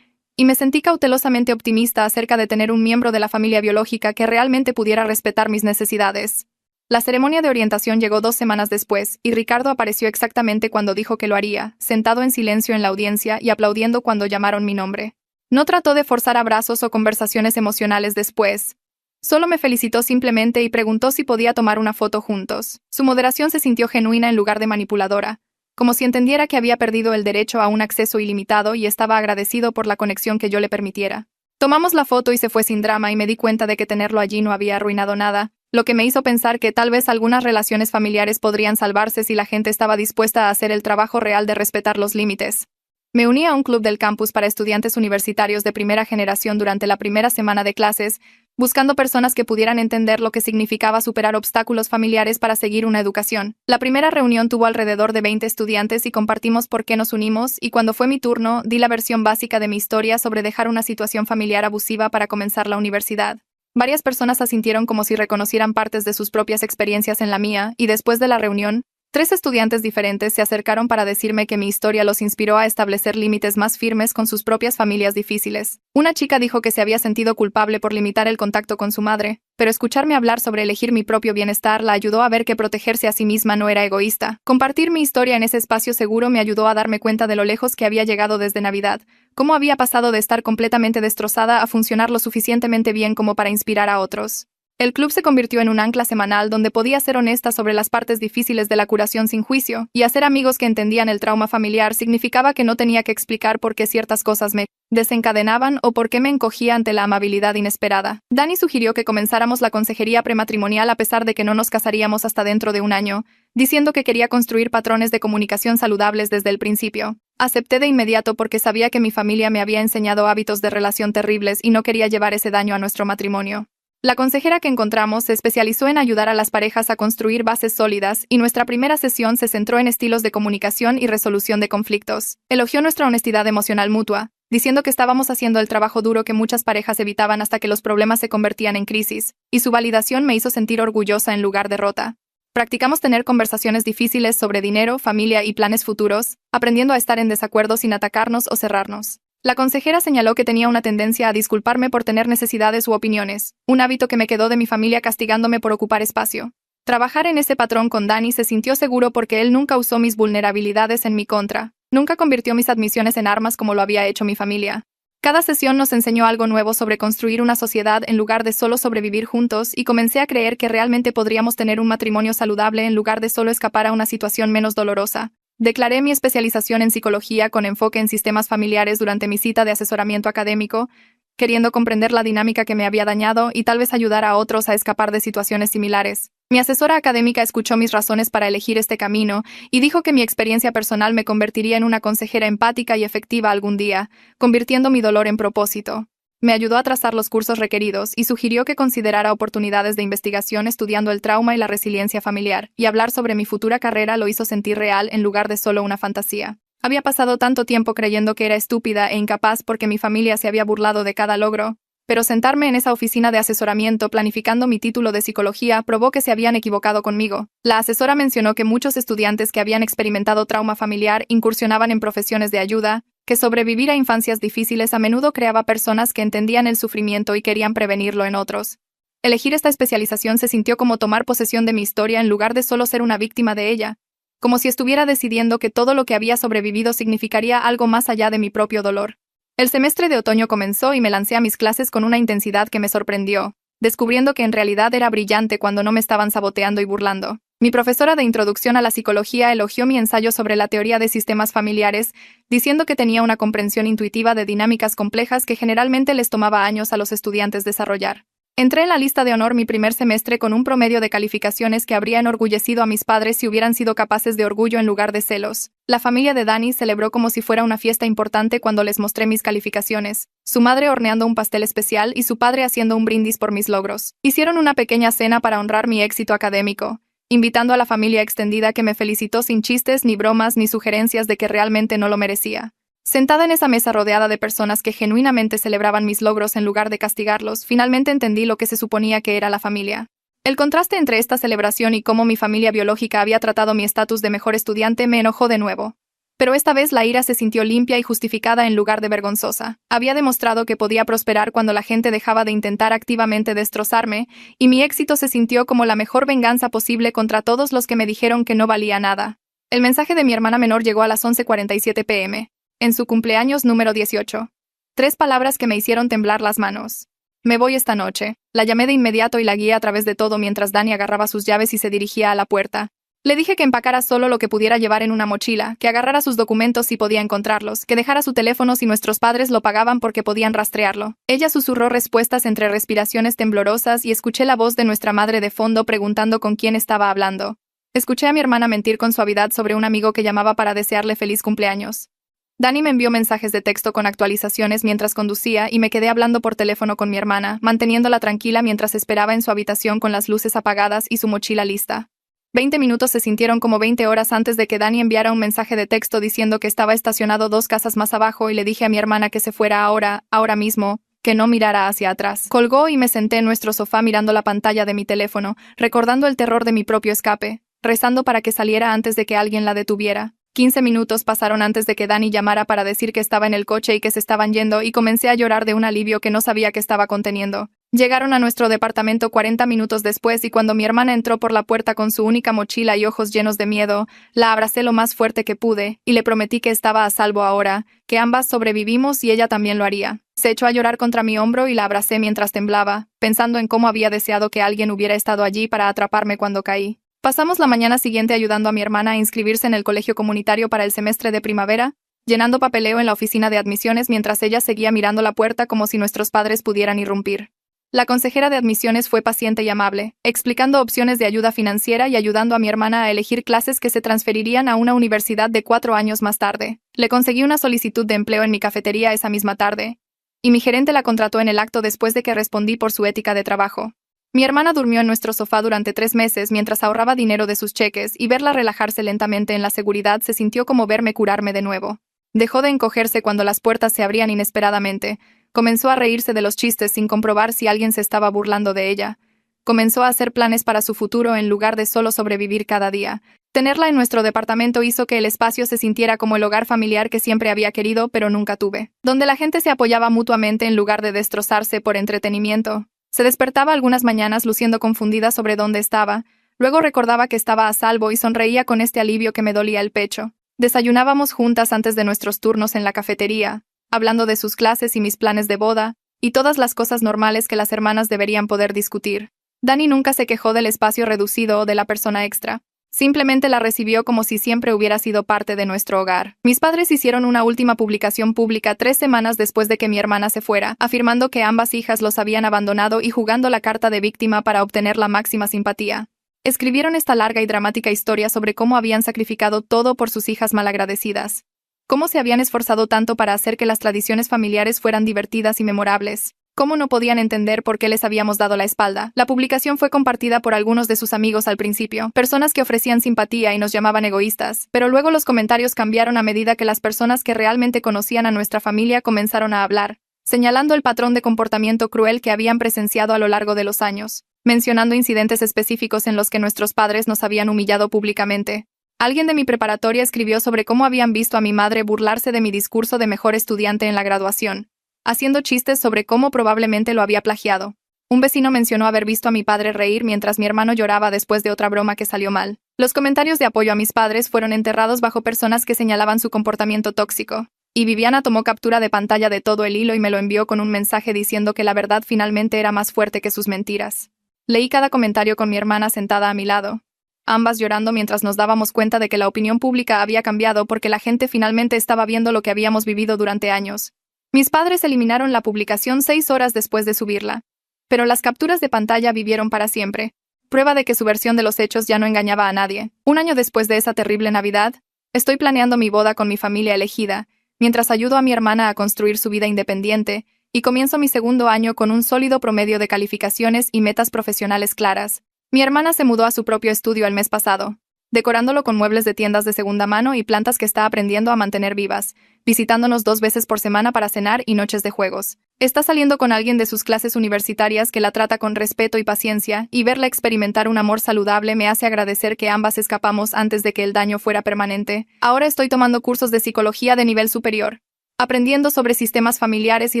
y me sentí cautelosamente optimista acerca de tener un miembro de la familia biológica que realmente pudiera respetar mis necesidades. La ceremonia de orientación llegó 2 semanas después, y Ricardo apareció exactamente cuando dijo que lo haría, sentado en silencio en la audiencia y aplaudiendo cuando llamaron mi nombre. No trató de forzar abrazos o conversaciones emocionales después. Solo me felicitó simplemente y preguntó si podía tomar una foto juntos. Su moderación se sintió genuina en lugar de manipuladora. como si entendiera que había perdido el derecho a un acceso ilimitado y estaba agradecido por la conexión que yo le permitiera. Tomamos la foto y se fue sin drama y me di cuenta de que tenerlo allí no había arruinado nada, lo que me hizo pensar que tal vez algunas relaciones familiares podrían salvarse si la gente estaba dispuesta a hacer el trabajo real de respetar los límites. Me uní a un club del campus para estudiantes universitarios de primera generación durante la primera semana de clases, buscando personas que pudieran entender lo que significaba superar obstáculos familiares para seguir una educación. La primera reunión tuvo alrededor de 20 estudiantes y compartimos por qué nos unimos, y cuando fue mi turno, di la versión básica de mi historia sobre dejar una situación familiar abusiva para comenzar la universidad. Varias personas asintieron como si reconocieran partes de sus propias experiencias en la mía, y después de la reunión, 3 estudiantes diferentes se acercaron para decirme que mi historia los inspiró a establecer límites más firmes con sus propias familias difíciles. Una chica dijo que se había sentido culpable por limitar el contacto con su madre, pero escucharme hablar sobre elegir mi propio bienestar la ayudó a ver que protegerse a sí misma no era egoísta. Compartir mi historia en ese espacio seguro me ayudó a darme cuenta de lo lejos que había llegado desde Navidad, cómo había pasado de estar completamente destrozada a funcionar lo suficientemente bien como para inspirar a otros. El club se convirtió en un ancla semanal donde podía ser honesta sobre las partes difíciles de la curación sin juicio, y hacer amigos que entendían el trauma familiar significaba que no tenía que explicar por qué ciertas cosas me desencadenaban o por qué me encogía ante la amabilidad inesperada. Dani sugirió que comenzáramos la consejería prematrimonial a pesar de que no nos casaríamos hasta dentro de un año, diciendo que quería construir patrones de comunicación saludables desde el principio. Acepté de inmediato porque sabía que mi familia me había enseñado hábitos de relación terribles y no quería llevar ese daño a nuestro matrimonio. La consejera que encontramos se especializó en ayudar a las parejas a construir bases sólidas, y nuestra primera sesión se centró en estilos de comunicación y resolución de conflictos. Elogió nuestra honestidad emocional mutua, diciendo que estábamos haciendo el trabajo duro que muchas parejas evitaban hasta que los problemas se convertían en crisis, y su validación me hizo sentir orgullosa en lugar de rota. Practicamos tener conversaciones difíciles sobre dinero, familia y planes futuros, aprendiendo a estar en desacuerdo sin atacarnos o cerrarnos. La consejera señaló que tenía una tendencia a disculparme por tener necesidades u opiniones, un hábito que me quedó de mi familia castigándome por ocupar espacio. Trabajar en ese patrón con Dani se sintió seguro porque él nunca usó mis vulnerabilidades en mi contra, nunca convirtió mis admisiones en armas como lo había hecho mi familia. Cada sesión nos enseñó algo nuevo sobre construir una sociedad en lugar de solo sobrevivir juntos, y comencé a creer que realmente podríamos tener un matrimonio saludable en lugar de solo escapar a una situación menos dolorosa. Declaré mi especialización en psicología con enfoque en sistemas familiares durante mi cita de asesoramiento académico, queriendo comprender la dinámica que me había dañado y tal vez ayudar a otros a escapar de situaciones similares. Mi asesora académica escuchó mis razones para elegir este camino y dijo que mi experiencia personal me convertiría en una consejera empática y efectiva algún día, convirtiendo mi dolor en propósito. Me ayudó a trazar los cursos requeridos y sugirió que considerara oportunidades de investigación estudiando el trauma y la resiliencia familiar, y hablar sobre mi futura carrera lo hizo sentir real en lugar de solo una fantasía. Había pasado tanto tiempo creyendo que era estúpida e incapaz porque mi familia se había burlado de cada logro, pero sentarme en esa oficina de asesoramiento planificando mi título de psicología probó que se habían equivocado conmigo. La asesora mencionó que muchos estudiantes que habían experimentado trauma familiar incursionaban en profesiones de ayuda, que sobrevivir a infancias difíciles a menudo creaba personas que entendían el sufrimiento y querían prevenirlo en otros. Elegir esta especialización se sintió como tomar posesión de mi historia en lugar de solo ser una víctima de ella, como si estuviera decidiendo que todo lo que había sobrevivido significaría algo más allá de mi propio dolor. El semestre de otoño comenzó y me lancé a mis clases con una intensidad que me sorprendió, descubriendo que en realidad era brillante cuando no me estaban saboteando y burlando. Mi profesora de introducción a la psicología elogió mi ensayo sobre la teoría de sistemas familiares, diciendo que tenía una comprensión intuitiva de dinámicas complejas que generalmente les tomaba años a los estudiantes desarrollar. Entré en la lista de honor mi primer semestre con un promedio de calificaciones que habría enorgullecido a mis padres si hubieran sido capaces de orgullo en lugar de celos. La familia de Dani celebró como si fuera una fiesta importante cuando les mostré mis calificaciones, su madre horneando un pastel especial y su padre haciendo un brindis por mis logros. Hicieron una pequeña cena para honrar mi éxito académico, invitando a la familia extendida que me felicitó sin chistes ni bromas ni sugerencias de que realmente no lo merecía. Sentada en esa mesa rodeada de personas que genuinamente celebraban mis logros en lugar de castigarlos, finalmente entendí lo que se suponía que era la familia. El contraste entre esta celebración y cómo mi familia biológica había tratado mi estatus de mejor estudiante me enojó de nuevo. Pero esta vez la ira se sintió limpia y justificada en lugar de vergonzosa. Había demostrado que podía prosperar cuando la gente dejaba de intentar activamente destrozarme, y mi éxito se sintió como la mejor venganza posible contra todos los que me dijeron que no valía nada. El mensaje de mi hermana menor llegó a las 11:47 p.m. en su cumpleaños número 18. 3 palabras que me hicieron temblar las manos. Me voy esta noche. La llamé de inmediato y la guié a través de todo mientras Dani agarraba sus llaves y se dirigía a la puerta. Le dije que empacara solo lo que pudiera llevar en una mochila, que agarrara sus documentos si podía encontrarlos, que dejara su teléfono si nuestros padres lo pagaban porque podían rastrearlo. Ella susurró respuestas entre respiraciones temblorosas y escuché la voz de nuestra madre de fondo preguntando con quién estaba hablando. Escuché a mi hermana mentir con suavidad sobre un amigo que llamaba para desearle feliz cumpleaños. Dani me envió mensajes de texto con actualizaciones mientras conducía y me quedé hablando por teléfono con mi hermana, manteniéndola tranquila mientras esperaba en su habitación con las luces apagadas y su mochila lista. 20 minutos se sintieron como 20 horas antes de que Dani enviara un mensaje de texto diciendo que estaba estacionado 2 casas más abajo y le dije a mi hermana que se fuera ahora mismo, que no mirara hacia atrás. Colgó y me senté en nuestro sofá mirando la pantalla de mi teléfono, recordando el terror de mi propio escape, rezando para que saliera antes de que alguien la detuviera. 15 minutos pasaron antes de que Dani llamara para decir que estaba en el coche y que se estaban yendo y comencé a llorar de un alivio que no sabía que estaba conteniendo. Llegaron a nuestro departamento 40 minutos después y cuando mi hermana entró por la puerta con su única mochila y ojos llenos de miedo, la abracé lo más fuerte que pude y le prometí que estaba a salvo ahora, que ambas sobrevivimos y ella también lo haría. Se echó a llorar contra mi hombro y la abracé mientras temblaba, pensando en cómo había deseado que alguien hubiera estado allí para atraparme cuando caí. Pasamos la mañana siguiente ayudando a mi hermana a inscribirse en el colegio comunitario para el semestre de primavera, llenando papeleo en la oficina de admisiones mientras ella seguía mirando la puerta como si nuestros padres pudieran irrumpir. La consejera de admisiones fue paciente y amable, explicando opciones de ayuda financiera y ayudando a mi hermana a elegir clases que se transferirían a una universidad de 4 años más tarde. Le conseguí una solicitud de empleo en mi cafetería esa misma tarde, y mi gerente la contrató en el acto después de que respondí por su ética de trabajo. Mi hermana durmió en nuestro sofá durante 3 meses mientras ahorraba dinero de sus cheques y verla relajarse lentamente en la seguridad se sintió como verme curarme de nuevo. Dejó de encogerse cuando las puertas se abrían inesperadamente. Comenzó a reírse de los chistes sin comprobar si alguien se estaba burlando de ella. Comenzó a hacer planes para su futuro en lugar de solo sobrevivir cada día. Tenerla en nuestro departamento hizo que el espacio se sintiera como el hogar familiar que siempre había querido pero nunca tuve, donde la gente se apoyaba mutuamente en lugar de destrozarse por entretenimiento. Se despertaba algunas mañanas luciendo confundida sobre dónde estaba, luego recordaba que estaba a salvo y sonreía con este alivio que me dolía el pecho. Desayunábamos juntas antes de nuestros turnos en la cafetería, hablando de sus clases y mis planes de boda, y todas las cosas normales que las hermanas deberían poder discutir. Dani nunca se quejó del espacio reducido o de la persona extra. Simplemente la recibió como si siempre hubiera sido parte de nuestro hogar. Mis padres hicieron una última publicación pública 3 semanas después de que mi hermana se fuera, afirmando que ambas hijas los habían abandonado y jugando la carta de víctima para obtener la máxima simpatía. Escribieron esta larga y dramática historia sobre cómo habían sacrificado todo por sus hijas malagradecidas. Cómo se habían esforzado tanto para hacer que las tradiciones familiares fueran divertidas y memorables. Cómo no podían entender por qué les habíamos dado la espalda. La publicación fue compartida por algunos de sus amigos al principio, personas que ofrecían simpatía y nos llamaban egoístas, pero luego los comentarios cambiaron a medida que las personas que realmente conocían a nuestra familia comenzaron a hablar, señalando el patrón de comportamiento cruel que habían presenciado a lo largo de los años, mencionando incidentes específicos en los que nuestros padres nos habían humillado públicamente. Alguien de mi preparatoria escribió sobre cómo habían visto a mi madre burlarse de mi discurso de mejor estudiante en la graduación, haciendo chistes sobre cómo probablemente lo había plagiado. Un vecino mencionó haber visto a mi padre reír mientras mi hermano lloraba después de otra broma que salió mal. Los comentarios de apoyo a mis padres fueron enterrados bajo personas que señalaban su comportamiento tóxico, y Viviana tomó captura de pantalla de todo el hilo y me lo envió con un mensaje diciendo que la verdad finalmente era más fuerte que sus mentiras. Leí cada comentario con mi hermana sentada a mi lado, ambas llorando mientras nos dábamos cuenta de que la opinión pública había cambiado porque la gente finalmente estaba viendo lo que habíamos vivido durante años. Mis padres eliminaron la publicación 6 horas después de subirla, pero las capturas de pantalla vivieron para siempre, prueba de que su versión de los hechos ya no engañaba a nadie. Un año después de esa terrible Navidad, estoy planeando mi boda con mi familia elegida, mientras ayudo a mi hermana a construir su vida independiente, y comienzo mi segundo año con un sólido promedio de calificaciones y metas profesionales claras. Mi hermana se mudó a su propio estudio el mes pasado, decorándolo con muebles de tiendas de segunda mano y plantas que está aprendiendo a mantener vivas, visitándonos 2 veces por semana para cenar y noches de juegos. Está saliendo con alguien de sus clases universitarias que la trata con respeto y paciencia, y verla experimentar un amor saludable me hace agradecer que ambas escapamos antes de que el daño fuera permanente. Ahora estoy tomando cursos de psicología de nivel superior, aprendiendo sobre sistemas familiares y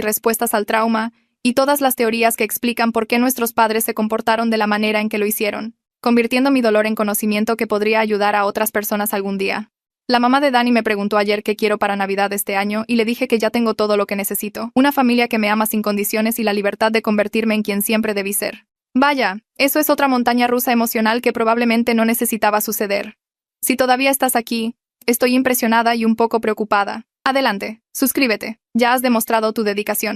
respuestas al trauma, y todas las teorías que explican por qué nuestros padres se comportaron de la manera en que lo hicieron, convirtiendo mi dolor en conocimiento que podría ayudar a otras personas algún día. La mamá de Dani me preguntó ayer qué quiero para Navidad este año y le dije que ya tengo todo lo que necesito, una familia que me ama sin condiciones y la libertad de convertirme en quien siempre debí ser. Vaya, eso es otra montaña rusa emocional que probablemente no necesitaba suceder. Si todavía estás aquí, estoy impresionada y un poco preocupada. Adelante, suscríbete, ya has demostrado tu dedicación.